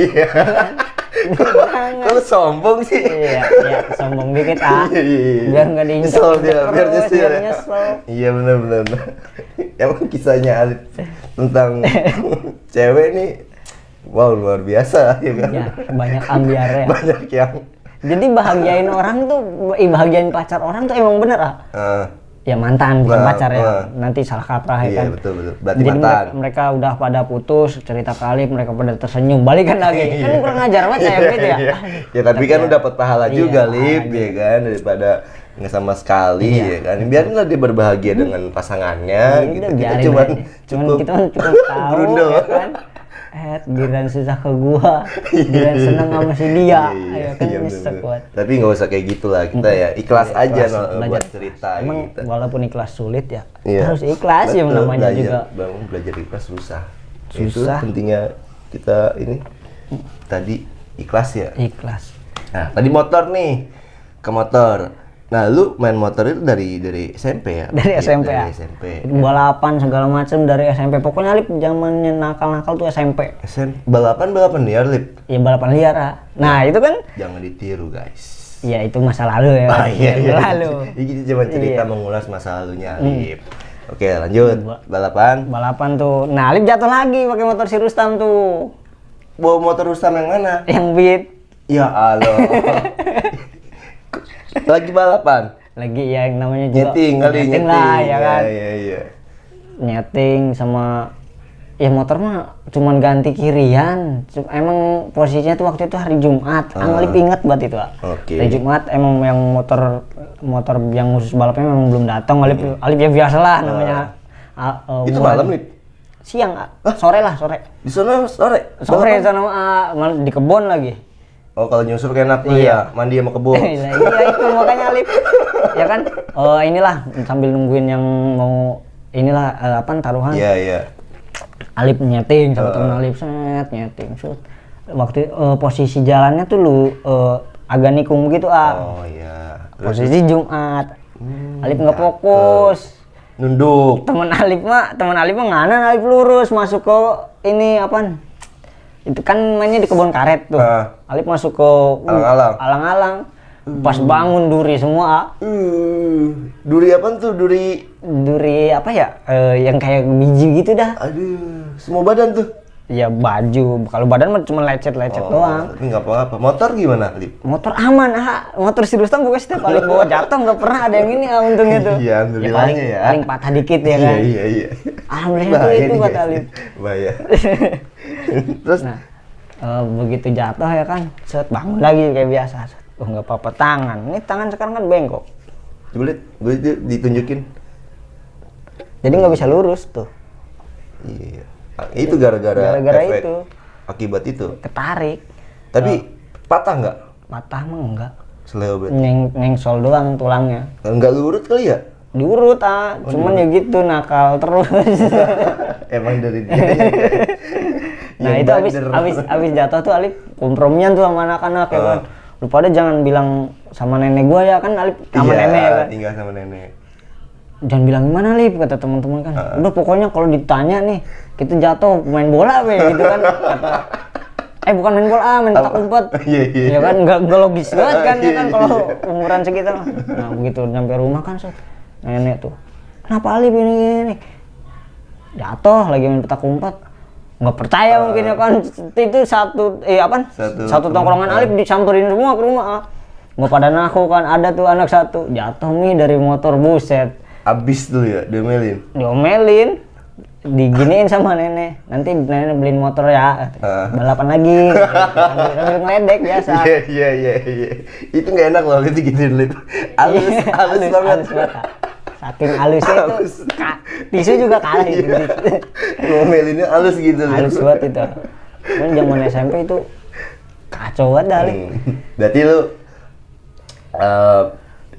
Kalau sombong sih. Iya, sombong dikit biar nggak diinjak biar nyesel. Iya benar. Emang kisahnya Alip tentang cewek nih, wow luar biasa ya kan. Ya, banyak ambiarnya. Banyak yang. Jadi bahagiain orang tuh, bahagiain pacar orang tuh emang bener ya mantan bukan pacar ya. Nanti salah kaprah ya kan. Iya betul. Berarti jadi mantan. mereka udah pada putus, cerita kali mereka pada tersenyum, balikan lagi. Kan kurang ajar banget saya gitu ya. Ya tapi kan udah dapat pahala juga Lip ya kan, daripada nggak sama sekali ya kan. Biarinlah dia berbahagia dengan pasangannya gitu. Kita cuman kita cukup tahu ya kan. Giran susah ke gua, giran seneng sama si dia, ya kan nyesek buat. Tapi nggak usah kayak gitulah, kita ya ikhlas aja buat cerita. Emang gitu. walaupun ikhlas sulit ya, harus ikhlas ya namanya juga. Belajar ikhlas susah. Itu Susah. pentingnya kita ini tadi ikhlas ya. Ikhlas. Nah tadi motor nih, ke motor. Nah, lu main motor itu dari SMP ya? Dari SMP dari ya? SMP. Balapan segala macam dari SMP. Pokoknya Lip zamannya nakal-nakal tuh SMP. Balapan liar, Lip? Iya balapan liar. Nah itu kan? Jangan ditiru guys. Iya itu masa lalu ya. Iya. Lalu. Ini kita cuma cerita mengulas masa lalunya Lip. Oke lanjut, balapan. Balapan tuh. Nah Lip jatuh lagi pakai motor si Rustam tuh. Bawa motor Rustam yang mana? Yang Beat. Ya Allah. Lagi balapan? Lagi ya yang namanya juga nyeting lah ya kan. Iya. Nyeting sama ya motor mah cuman ganti kirian. Emang posisinya tuh waktu itu hari Jumat. Alip inget banget itu. Hari Jumat emang yang motor yang khusus balapnya memang belum datang. Alip ya biasa lah namanya. Itu malam Lip? Siang, sore. Di sana sore? Sore sana malah di kebun lagi. Oh kalau nyusur enak tuh ya, mandi sama kebun. Iya itu makanya Alip. Ya kan? Inilah sambil nungguin yang mau taruhan. Iya. Alip nyeting sama temen Alip nyeting. Waktu posisi jalannya tuh agak nikung gitu Oh iya. Posisi Jumat. Alip nggak fokus. Nunduk. Temen Alip mah nganan, Alip lurus masuk ke ini apaan? Itu kan mainnya di kebun karet tuh. Alip masuk ke alang-alang. Pas bangun duri semua. Duri apa tuh? Duri apa ya? Yang kayak biji gitu dah. Aduh, semua badan tuh. Ya baju. Kalau badan mah cuma lecet doang. Tapi nggak apa-apa. Motor gimana, Lip? Motor aman, motor si Rustam pokoknya setiap kali bawa jatuh nggak pernah ada yang ini untungnya tuh. Iya, alhamdulillahnya ya. Paling patah dikit ya kan. Iya. Alhamdulillah itu kata Alip. Bahaya. Terus begitu jatuh ya kan, bangun lagi kayak biasa. Nggak apa-apa tangan. Ini tangan sekarang kan bengkok. Coba lihat, gue ditunjukin. Jadi nggak bisa lurus tuh. Iya. Itu gara-gara efek itu. Akibat itu. Ketarik. Tapi patah nggak? Patah mah enggak. Seleo berarti. Nengsol doang tulangnya. Nggak lurut kali ya? Diurut cuman ya gitu nakal terus. Emang dari dia. Nah itu abis jatuh tuh Alip kompromian tuh sama anak-anak ya kan. Lu pada jangan bilang sama nenek gua ya kan Alip sama nenek ya kan. Tinggal sama nenek. jangan bilang gimana Lip, kata teman-teman kan. Udah pokoknya kalau ditanya nih kita jatuh main bola be gitu kan. Kata bukan main bola, main petak umpet. Ya kan nggak logis banget kan ya kan kalau umuran segitu. Nah begitu nyampe rumah kan nenek tuh, kenapa Alip ini jatuh lagi main petak umpet. Nggak percaya mungkin ya kan, itu satu tongkrongan Alip disamperin semua ke rumah. Nggak pada naku kan, ada tuh anak satu jatuh nih dari motor, buset. Abis tuh ya, diomelin, diginiin sama nenek. Nanti nenek beliin motor ya, balapan lagi. Sambil ngeledek biasa. Iya. Itu nggak enak loh, itu gituin Lip. Halus banget. Saking halusnya itu, tisu juga kalah gitu. Ngomelinnya halus gitu. Halus banget itu. Cuman zaman SMP itu kacau banget dah. Berarti lu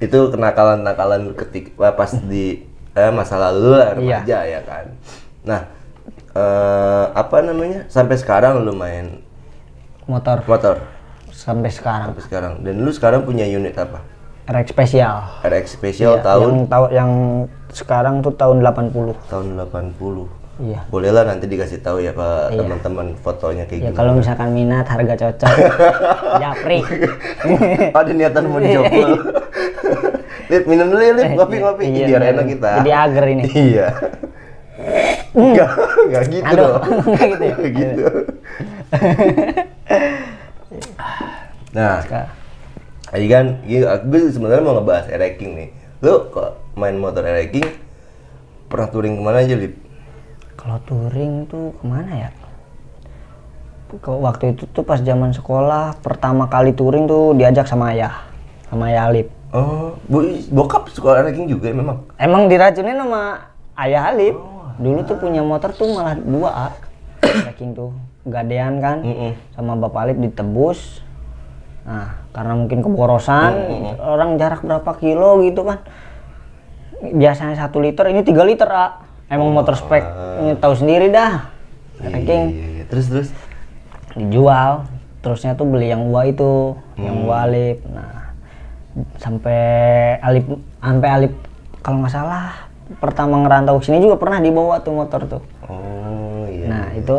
itu kenakalan ketika pas di masa lalu lah, remaja ya kan. Nah, apa namanya? Sampai sekarang lu main motor. Sampai sekarang. Dan lu sekarang punya unit apa? RX Special. Tahun yang sekarang tuh tahun 80. Tahun 80. Iya. Bolehlah nanti dikasih tahu ya ke teman-teman fotonya kayak gimana. Kalau misalkan minat, harga cocok. Japri. Ada niatan mau dijual. Lip, minum dulu ya Lip, ngopi. Biar enak kita. Jadi agar ini. Iya. Enggak gitu dong. Enggak gitu ya. Gitu. Nah, tadi kan gue sebenarnya mau ngebahas e-racing nih. Lu kok main motor e-racing pernah touring kemana aja, Lip? Kalau touring tuh kemana ya? Waktu itu tuh pas zaman sekolah, pertama kali touring tuh diajak sama ayah Alip. Oh, bokap suka e-racing juga memang? Emang diracunin sama ayah Alip. Dulu tuh punya motor tuh malah 2 e-racing tuh. Gadean kan, sama bapak Alip ditebus. Nah, karena mungkin keborosan, orang jarak berapa kilo gitu kan. Biasanya 1 liter, ini 3 liter, Emang motor spek, ini tahu sendiri dah. Ranking. Iya. Terus dijual. Terusnya tuh beli yang gua itu, yang gua Alip. Nah, sampai Alip kalau nggak salah pertama ngerantau ke sini juga pernah dibawa tuh motor tuh. Oh iya. Nah, itu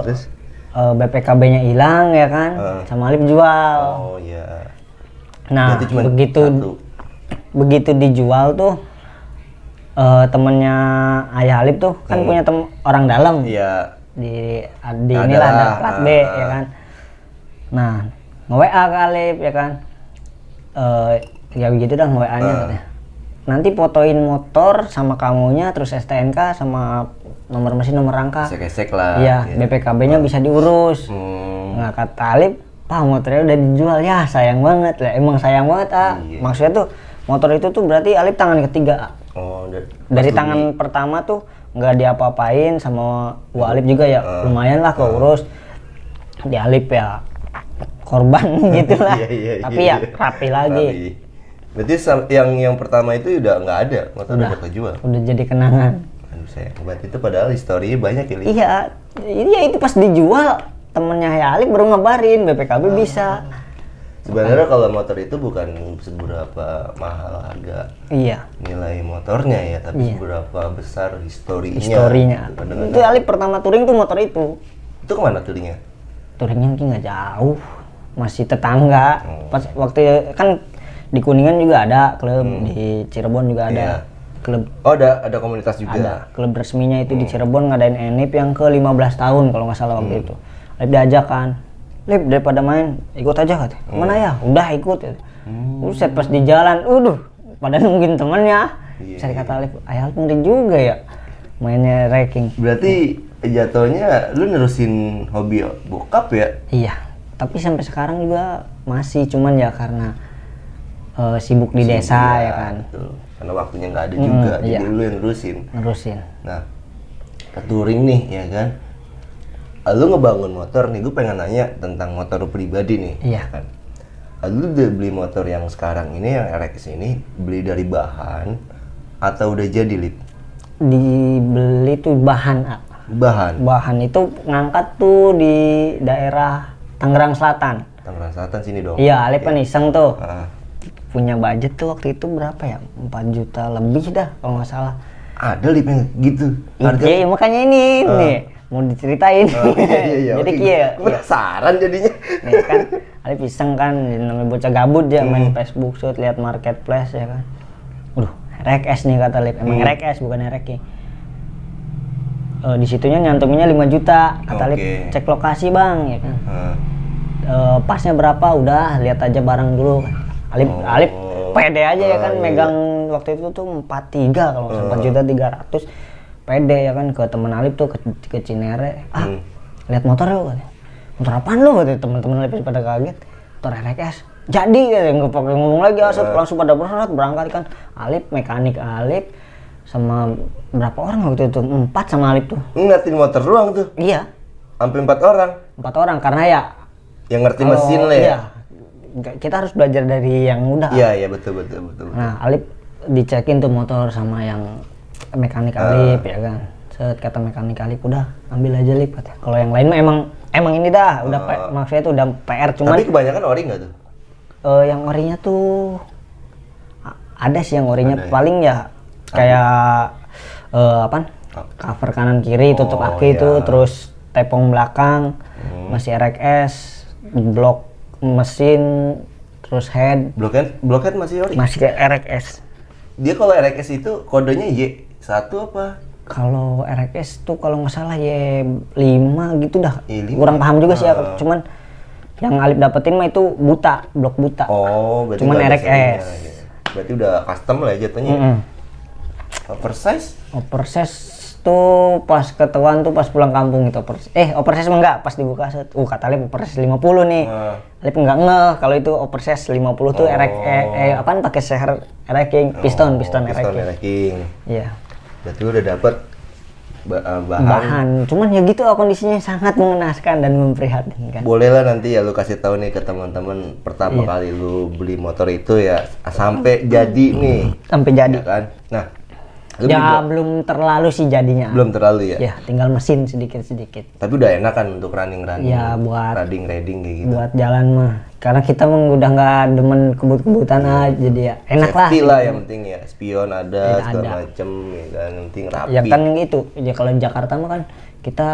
BPKB-nya hilang ya kan, sama Alip jual. Oh iya. Nah, begitu dijual tuh temennya ayah Alip tuh kan punya orang dalam. Iya. Di inilah ada plat B ya kan. Nah, nge-WA ke Alip ya kan. Ya begitu dah nge-WA-nya katanya. Nanti fotoin motor sama kamunya, terus STNK sama nomor mesin, nomor rangka. Sek-sek lah. Iya, BPKB-nya bisa diurus. Nah, kata Alip, "Pak, motornya udah dijual." Ya, sayang banget lah. Emang sayang banget, Iya. Maksudnya tuh motor itu tuh berarti Alip tangan ketiga. Oh, dari tangan pertama tuh nggak diapa-apain sama Alip juga ya. Lumayan lah keurus. Di Alip ya korban gitulah. Tapi ya rapi lagi. Berarti yang pertama itu udah nggak ada, motor udah kejual. Udah jadi kenangan. Aduh sayang, berarti itu padahal historinya banyak ya, Li? Iya itu pas dijual temennya Alip baru ngabarin BPKB bisa. Sebenarnya kalau motor itu bukan seberapa mahal harga nilai motornya ya, tapi seberapa besar historinya. Itu Alip pertama touring tuh motor itu. Itu kemana touringnya? Touringnya mungkin nggak jauh, masih tetangga. Pas waktu kan di Kuningan juga ada klub, di Cirebon juga ada klub. Oh ada komunitas juga? Ada, klub resminya itu di Cirebon ngadain ENIP yang ke 15 tahun kalau nggak salah waktu itu. Alip diajak kan, Lip daripada main ikut aja katanya. Mana ya? Udah ikut ya. Set pas di jalan, pada nungguin temennya. Bisa dikata Alip, ayah Alip ngeri juga ya mainnya racing. Berarti jatuhnya lu nerusin hobi bokap ya? Iya, tapi sampai sekarang juga masih, cuman ya karena sibuk di desa ya kan. Betul. Karena waktunya nggak ada juga, jadi lu yang nerusin. Nah, ke touring nih ya kan. Lu ngebangun motor nih, gue pengen nanya tentang motor pribadi nih. Iya. Kan? Lu udah beli motor yang sekarang ini, yang RX ini, beli dari bahan atau udah jadi, Lip? Dibeli tuh bahan. Bahan itu ngangkat tuh di daerah Tangerang Selatan. Tangerang Selatan sini dong? Iya, Alip kan iseng tuh. Punya budget tuh waktu itu berapa ya? 4 juta lebih dah kalau nggak salah. Ada Lip yang gitu. Iya, makanya ini nih mau diceritain. Iya. Jadi penasaran jadinya. Nih kan Alip iseng kan, namanya bocah gabut dia main Facebook shoot, lihat marketplace ya kan. RX nih kata Lip, emang RX bukan RX. Di situnya nyantuminnya 5 juta, kata Lip cek lokasi bang ya kan. Pasnya berapa, udah lihat aja barang dulu. Alip pede aja ya kan, megang waktu itu tuh 43 kalau 4.300.000 pede ya kan, ke temen Alip tuh ke Cinere. Lihat motor yuk katanya. Motor apaan lu katanya, temen-temen Alip pada kaget. Motor RX jadi katanya, nggak pakai ngomong lagi, langsung pada berangkat kan. Alip, mekanik Alip sama berapa orang waktu itu, 4 sama Alip tuh. Ngeliatin motor doang tuh? Iya. Sampai 4 orang? 4 orang, karena ya yang ngerti mesin lah ya? Iya. Kita harus belajar dari yang udah. Iya, betul. Nah, Alip dicekin tuh motor sama yang mekanik Alip ya kan. Set kata mekanik Alip, udah ambil aja Lip katanya. Kalau yang lain mah emang ini dah, udah maksudnya itu udah PR, cuman. Tapi kebanyakan ori nggak tuh? Yang orinya tuh ada sih yang orinya, paling ya kayak cover kanan kiri, tutup aki itu, terus tepung belakang, masih RXS, blok mesin, terus head. Blok head masih ori? Masih kayak RXS. Dia kalau RXS itu kodenya Y1 apa? Kalau RXS tuh kalau nggak salah Y5 gitu dah. Y5. Kurang paham juga sih ya, cuman yang Alip dapetin mah itu blok buta. Oh, berarti cuman RXS. Berarti udah custom lah jatuhnya. Oversize tuh pas ketahuan tuh pas pulang kampung itu oversize mah enggak, pas dibuka set. Kata Alip oversize 50 nih. Alip enggak ngeh kalau itu oversize 50 tuh apaan pakai seher racking, piston racking. Iya. Berarti udah dapet bahan. Cuman ya gitu kondisinya sangat mengenaskan dan memprihatinkan. Boleh lah nanti ya lu kasih tahu nih ke teman-teman pertama kali lu beli motor itu ya sampai jadi nih. Sampai jadi. Ya kan? Nah, ya belum terlalu sih jadinya. Belum terlalu ya? Ya, tinggal mesin sedikit-sedikit. Tapi udah enak kan untuk running? Ya, buat riding kayak gitu. Buat jalan mah. Karena kita udah nggak demen kebut-kebutan aja, jadi ya enak lah. Safety lah yang penting ya, spion ada segala macem ya kan, yang penting rapi. Ya kan gitu. Ya kalau di Jakarta mah kan kita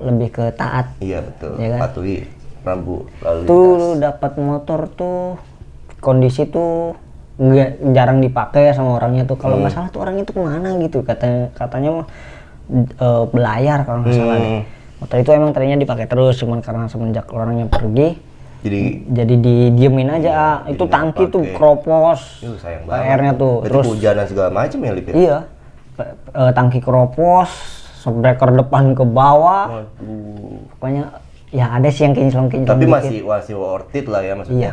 lebih ke taat. Iya betul. Ya kan? Patuhi rambu lalu lintas. Tuh dapat motor tuh kondisi tuh nggak, jarang dipakai sama orangnya tuh. Kalau nggak salah tuh orangnya tuh kemana gitu, katanya mah belayar kalau nggak salah deh. Motor itu emang tadinya dipakai terus, cuman karena semenjak orangnya pergi jadi didiemin aja. Itu tangki tuh kropos, sayang banget airnya tuh. Berarti terus hujanan segala macam ya Lip ya? Iya, tangki kropos, shockbreaker depan ke bawah. Pokoknya ya ada sih yang kinclong tapi masih worth it lah ya maksudnya. Iya.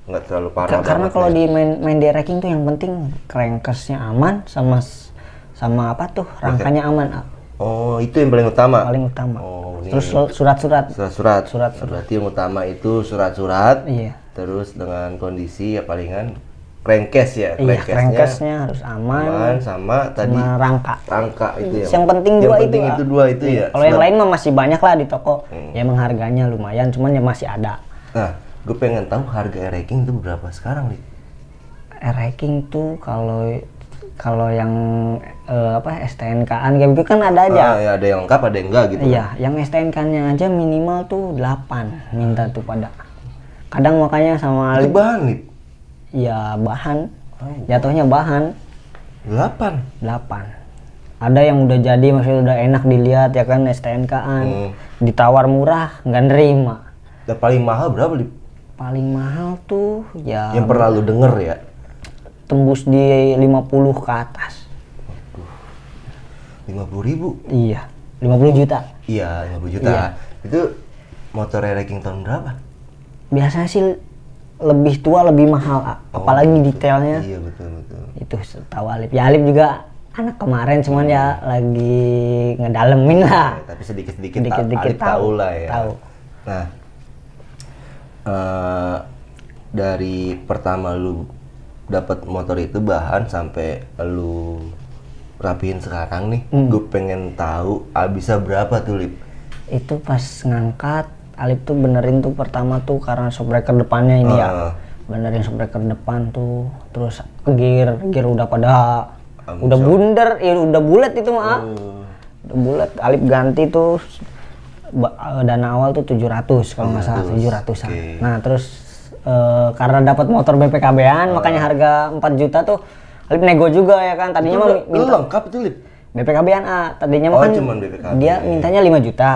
Nggak terlalu parah. Karena kalau di main di racking tuh yang penting crankcase-nya aman sama apa tuh rangkanya aman. Oh, itu yang paling utama. Paling utama. Oh, terus surat-surat. Berarti yang utama itu surat-surat. Iya. Terus dengan kondisi ya palingan crankcase ya. Iya, crankcase-nya harus aman sama tadi rangka itu ya. Yang penting itu dua itu ya. Kalau yang lain mah masih banyak lah di toko. Ya emang harganya lumayan, cuman ya masih ada. Nah, gue pengen tahu harga racking itu berapa sekarang nih? Racking tuh kalau yang STNK-an kayak gitu kan ada aja. Ya, ada yang lengkap, ada yang enggak gitu. Iya, yang STNK-nya aja minimal tuh 8 minta tuh pada. Kadang makanya sama Itu bahan nih? Iya, bahan. Jatuhnya bahan. 8? 8. Ada yang udah jadi, maksudnya udah enak dilihat ya kan, STNK-an. Ditawar murah, nggak nerima. Dan paling mahal berapa, Lip? Paling mahal tuh ya yang pernah lu denger ya? Tembus di 50 ke atas. 50.000? Iya, 50 juta. Iya, 50 juta. Iya. Itu motor racking tahun berapa? Biasanya sih lebih tua lebih mahal, apalagi detailnya. Iya, betul. Itu tahu Alip. Ya Alip juga anak kemarin, cuman ya lagi ngedalemin lah. Ya, tapi sedikit-sedikit Alip tahu lah ya. Tahu. Nah, dari pertama lu dapat motor itu bahan sampai lu rapihin sekarang nih, gue pengen tahu habisnya berapa tuh, Lip? Itu pas ngangkat Alip tuh benerin tuh pertama tuh karena shockbreaker depannya ini ya, benerin shockbreaker depan tuh, terus gear udah pada Udah bundar, ya udah bulat itu mah. Udah bulat. Alip ganti tuh dana awal tuh 700 kalau nggak salah, 700-an. Nah terus karena dapat motor BPKB-an makanya harga 4 juta tuh Alip nego juga ya kan. Tadinya mah minta lengkap itu Lip. BPKB-an tadinya mah kan dia mintanya 5 juta.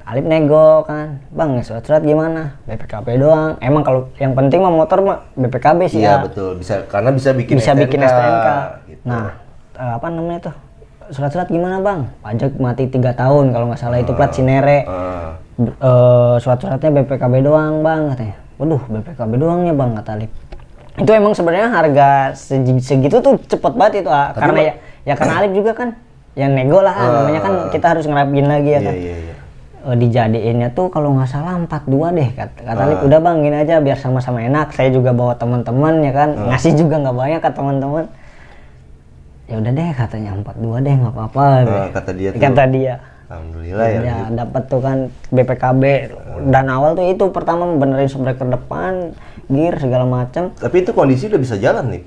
Alip nego kan, bang surat-surat gimana? BPKB doang. Emang kalau yang penting mah motor mah BPKB sih. Iya betul, karena bisa bikin STNK. Gitu. Nah, apa namanya tuh? Surat-surat gimana bang? Pajak mati 3 tahun kalau nggak salah itu plat Cinere. Surat-suratnya BPKB doang bang katanya. Waduh BPKB doangnya bang kata Alip. Itu emang sebenarnya harga segitu tuh cepet banget itu karena karena Alip juga kan yang nego lah namanya kan kita harus ngerapin lagi ya kan. Iya. Dijadiinnya tuh kalau nggak salah 42 deh kata Alip. Udah bang gini aja biar sama-sama enak, saya juga bawa teman-teman ya kan, ngasih juga nggak banyak ke teman-teman. Ya udah deh katanya 42 deh nggak apa-apa kata dia alhamdulillah ya dapat tuh kan BPKB dan awal tuh itu pertama benerin subreker depan, gear segala macam. Tapi itu kondisi udah bisa jalan nih.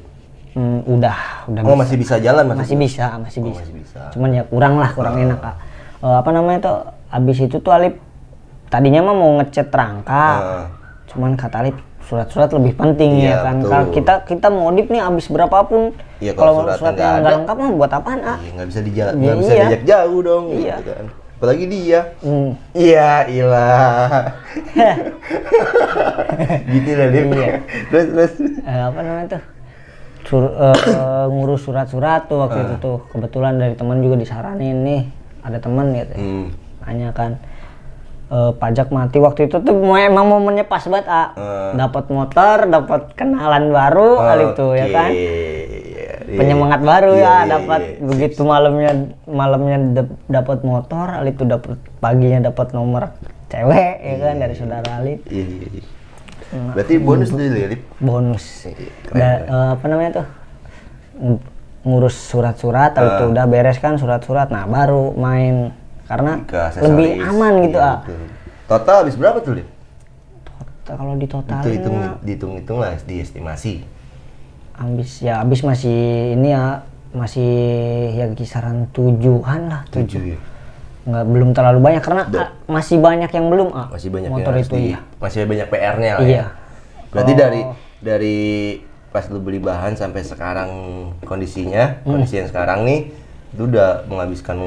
Udah bisa. Masih bisa jalan masih bisa. Cuman ya kurang enak kak. Apa namanya tuh abis itu tuh Alip tadinya mah mau ngecat rangka, cuman kata Alip surat-surat lebih penting ya kan. Kalau kita modif nih abis berapapun, kalau suratnya nggak lengkap mah buat apaan nggak bisa diajak jauh dong. Gitu kan. Apalagi dia. Iya ilah. Gitu lah Lip. Terus apa namanya tuh? Ngurus surat-surat tuh waktu itu tuh kebetulan dari teman juga disaranin nih, ada teman gitu. Nanya kan pajak mati waktu itu tuh emang momennya pas banget dapat motor, dapat kenalan baru Alip tuh ya kan. Penyemangat baru dapat begitu malamnya dapat motor, Alip tuh dapat paginya dapat nomor cewek ya kan dari saudara Alip. Berarti bonus tuh Alip. Bonus. Apa namanya tuh? Ngurus surat-surat Alip tuh udah beres kan surat-surat. Nah, baru main karena lebih aman gitu Total habis berapa tuh Lip? Kalau di total itu dihitung lah diestimasi. Habis masih ini ya masih ya kisaran 7-an lah. 7 ya. Belum terlalu banyak karena masih banyak yang belum masih banyak motor yang itu masih banyak PR-nya lah ya. Berarti dari pas lu beli bahan sampai sekarang kondisi yang sekarang nih itu udah menghabiskan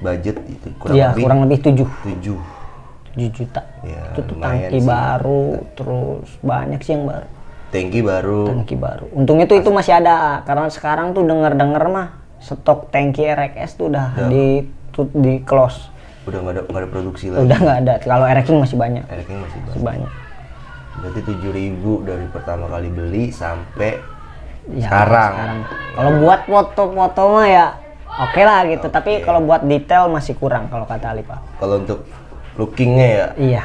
budget itu kurang lebih 7 juta. Ya, itu tuh tangki baru, terus banyak sih yang baru. Tangki baru. Untungnya tuh itu masih ada karena sekarang tuh denger mah stok tangki RX tuh udah di close. Udah nggak ada produksi lagi. Udah nggak ada. Kalau RX masih banyak. Masih banyak. Berarti 7.000 dari pertama kali beli sampai sekarang. Kalau buat foto-foto mah ya oke lah gitu, tapi kalau buat detail masih kurang kalau kata Alip. Kalau untuk lookingnya ya? Iya,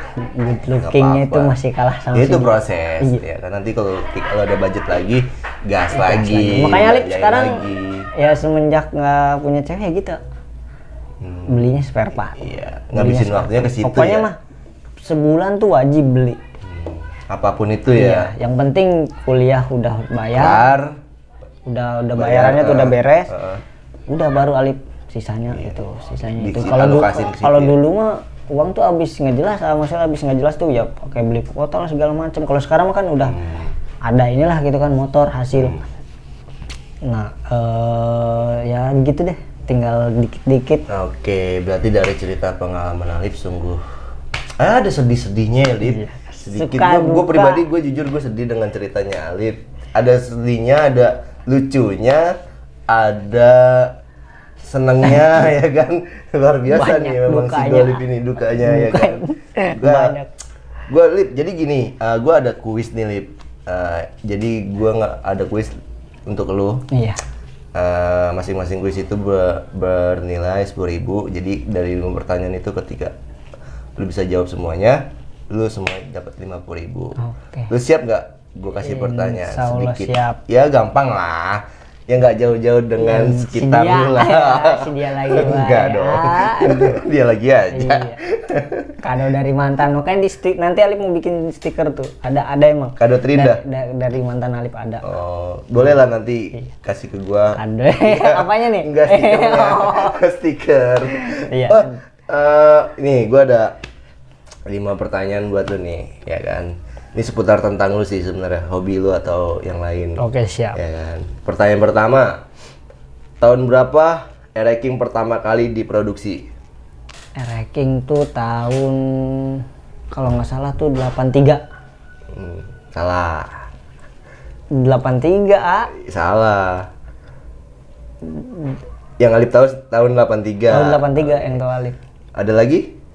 lookingnya itu masih kalah sama itu proses. Ya kan nanti kalau ada budget lagi, gas lagi. Makanya Alip sekarang ya semenjak nggak punya cewek gitu, belinya spare part. Iya, ngabisin waktunya ke situ. Pokoknya mah sebulan tuh wajib beli. Apapun itu ya. Yang penting kuliah udah bayar. Udah bayarannya tuh udah beres. Udah baru Alip sisanya itu kalau dulu mah uang tuh habis nggak jelas, masalah habis nggak jelas tuh ya pakai beli foto lah segala macam. Kalau sekarang kan udah ada inilah gitu kan motor hasil. Nah ya gitu deh, tinggal dikit-dikit. Oke, berarti dari cerita pengalaman Alip sungguh ada sedih-sedihnya ya Lip. Sedikit. Gue pribadi jujur gue sedih dengan ceritanya Alip. Ada sedihnya, ada lucunya, ada senengnya ya kan. Luar biasa nih memang si Alip ini dukanya ya kan. Gue Lip, jadi gini, gue ada kuis nih Lip. Jadi gue ada kuis untuk lu. Iya. Masing-masing kuis itu bernilai 10.000. Jadi dari 5 pertanyaan itu ketika lu bisa jawab semuanya, lu semua dapat 50.000. Okay. Lu siap nggak? Gue kasih pertanyaan sedikit. Siap. Ya gampang lah. yang nggak jauh-jauh dengan sekitar lu lah. Si dia lagi Enggak dong. Dia lagi aja. Iya. Kado dari mantan, makanya nanti Alip mau bikin stiker tuh. Ada emang. Kado terindah. Dari mantan Alip ada. Oh, boleh lah nanti kasih ke gua. Kado. Apanya nih? Enggak stikernya. Stiker. Iya. Nih gua ada 5 pertanyaan buat lu nih, ya kan? Ini seputar tentang lu sih sebenarnya, hobi lu atau yang lain. Oke, siap. Ya kan. Pertanyaan pertama, tahun berapa Ereking pertama kali diproduksi? Ereking tuh tahun kalau nggak salah tuh 83. Salah. 83, ah. Salah. Yang Alip tahu tahun 83. Tahun 83 yang tahu Alip. Ada lagi?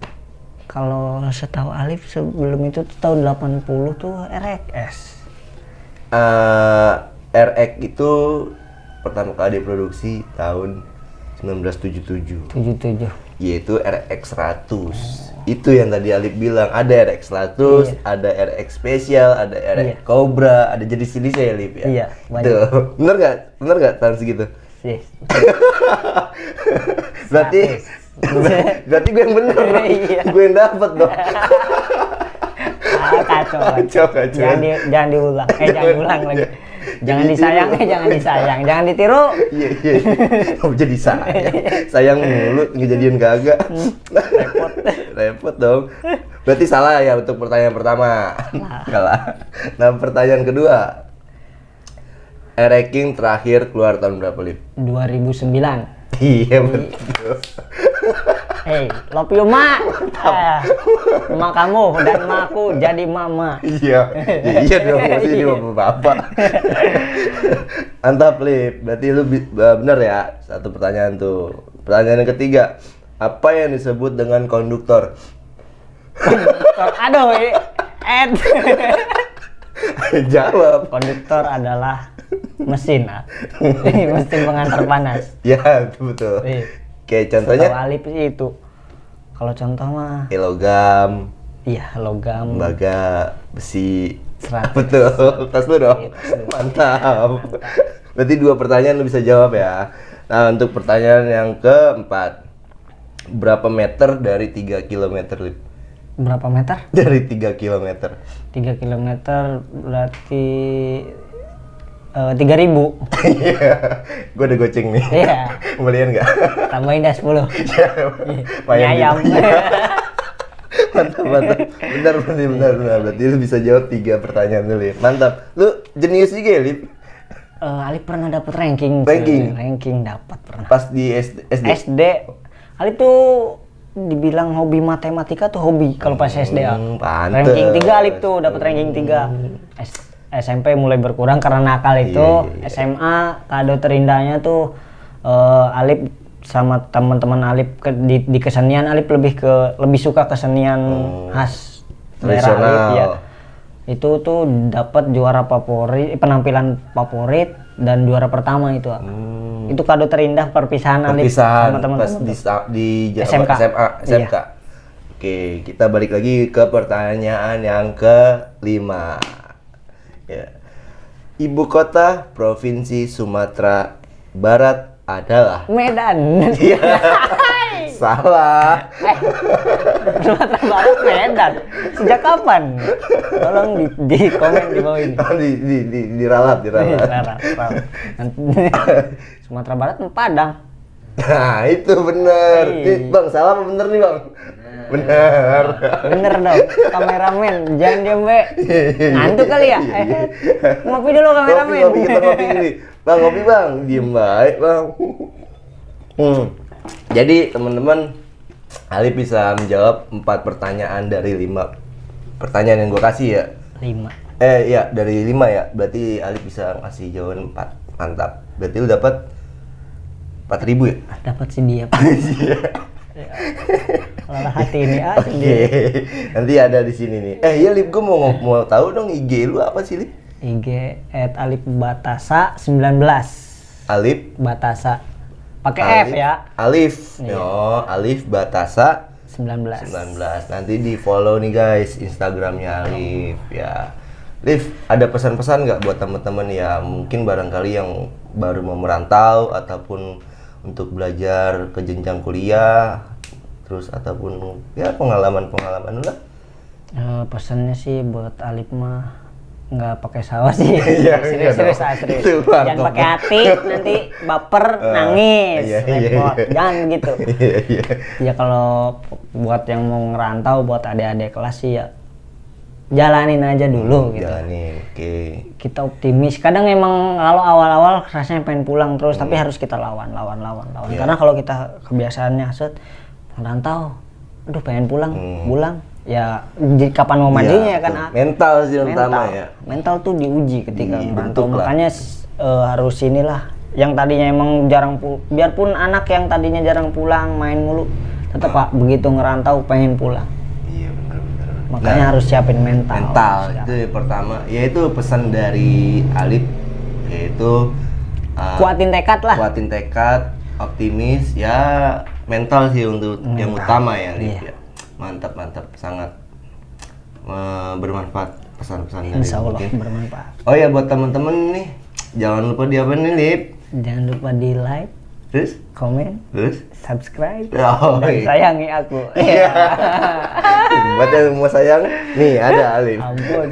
Kalau setahu Alif sebelum itu tuh tahun 80 tuh RX. RX itu pertama kali diproduksi tahun 1977. 77. Yaitu RX 100. Itu yang tadi Alif bilang, ada RX 100, ada RX spesial, ada RX Cobra, ada jenis-jenis ya Alif ya. Iya, banyak. Tuh. Bener nggak tahun segitu? Yes. Berarti gue yang bener dong. Iya. Gue yang dapet dong. Kacau. Kacau. Jangan diulang. Jangan ulang lagi. Jangan disayang, jangan disayang. Jangan ditiru. Iya. Kamu jadi sayang mulu, ngejadian kagak. Repot dong. Berarti salah ya untuk pertanyaan pertama. Salah. Nah, pertanyaan kedua. Ereking terakhir keluar tahun berapa, Lip? 2009. Iya betul. Love you ma. Ma kamu dan maku jadi mama. Iya dong, masih di bapak. Mantap Lip, berarti lu bener ya satu pertanyaan tuh. Pertanyaan yang ketiga, apa yang disebut dengan konduktor? Aduh, Ed. Jawab. Konduktor adalah mesin, mesin pengantar panas. Ya betul. Kayak contohnya? Kalau Alip sih itu. Kalau contoh mah? Logam. Iya, logam. Tembaga, besi. Serat. Betul. Tas lu dong. Mantap. Berarti 2 pertanyaan lu bisa jawab ya. Nah, untuk pertanyaan yang keempat, berapa meter dari 3 km, Lip? Berapa meter? Dari 3 km. 3 km berarti 3.000. Iya, gue udah goceng nih. Iya. Kembalian nggak? Tambahin dah 10. Iya, ayam. Mantap. Benar. Berarti lu bisa jawab 3 pertanyaan dulu ya. Mantap. Lu jenius juga ya, Lip? Alip pernah dapat ranking. Ranking dapat pernah. Pas di SD. Alip tuh dibilang hobi matematika tuh hobi kalau pas SD ya. Ranking 3 Alip tuh dapat ranking 3. SMP mulai berkurang karena nakal itu. Iya. SMA kado terindahnya tuh Alip sama teman-teman Alip di kesenian. Alip lebih suka kesenian khas daerah Alip ya. Itu tuh dapat juara favorit, penampilan favorit dan juara pertama itu. Itu kado terindah perpisahan Alip sama teman-teman pas di SMK. SMK. Iya. Oke, kita balik lagi ke pertanyaan yang ke-5. Ya. Ibu kota Provinsi Sumatera Barat adalah Medan. Iya. Salah. Sumatera Barat Medan. Sejak kapan? Tolong di komen di bawah ini. Diralat. Sumatera Barat Padang. Nah, itu bener. Bang, salah apa bener nih, Bang? Bener dong, kameramen, jangan diem be. Ngantuk kali ya? Ngopi dulu kameramen. Ngopi, kita ngopi dulu. Bang, ngopi bang, diem baik bang. Jadi teman-teman, Alip bisa menjawab 4 pertanyaan dari 5 pertanyaan yang gue kasih ya. 5. Iya, dari 5 ya. Berarti Alip bisa ngasih jawaban 4. Mantap. Berarti lu dapat 4.000 ya? Dapat sih dia. Kalau hati ini Oke. Nanti ada di sini nih. Iya Lip, gue mau tahu dong IG lu apa sih Lip? IG @alipbatasa 19. Alip Batasa. Pakai F ya. Alif. Alif Batasa 19. Nanti di follow nih guys Instagramnya Alif ya. Liv, ada pesan-pesan nggak buat teman-teman ya mungkin barangkali yang baru mau merantau ataupun untuk belajar ke jenjang kuliah, terus ataupun ya pengalaman lah. Pesannya sih buat Alif mah nggak pakai sawah sih. Iya, serius. Itu Jangan pakai hati, nanti baper, nangis, iya. repot. Jangan gitu. Iya. Ya kalau buat yang mau ngerantau, buat adik-adik kelas sih ya jalanin aja dulu gitu. Jalanin, oke. Kita optimis. Kadang emang kalau awal-awal rasanya pengen pulang terus, tapi harus kita lawan. Iya. Karena kalau kita kebiasaannya ngerantau, aduh pengen pulang. Ya kapan mau majunya ya kan? Mental sih yang utama ya. Mental tuh diuji ketika merantau. Dibentuk lah. Makanya harus inilah. Yang tadinya emang jarang biarpun anak yang tadinya jarang pulang main mulu, tetap Pak begitu ngerantau pengen pulang. Iya benar. Makanya harus siapin mental. Itu yang pertama. Yaitu pesan dari Alif, yaitu Kuatin tekad lah. Kuatin tekad, optimis, ya mental sih untuk yang utama ya Alif ya. Mantap, sangat bermanfaat pesan-pesan dari Insya Allah Alif. bermanfaat. Oh ya buat teman-teman nih, jangan lupa di apa nih Lip? Jangan lupa di like, Terus? komen, Terus? subscribe, Oh, dan iya. sayangi aku. Iya. Buat yang mau sayang, nih ada Alif. Ampun.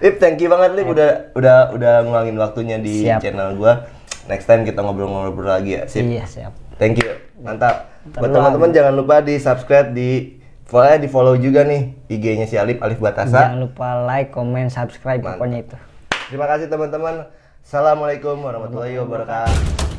Lip, thank you banget Lip udah ngulangin waktunya di Siap. channel gua. Next time kita ngobrol-ngobrol lagi ya. Sip. Iya siap. Thank you. Mantap. Buat Terlalu. teman-teman jangan lupa di subscribe, di follow juga nih IG-nya si Alif Batasa. Jangan lupa like, komen, subscribe, pokoknya itu. Terima kasih teman-teman. Assalamualaikum warahmatullahi wabarakatuh.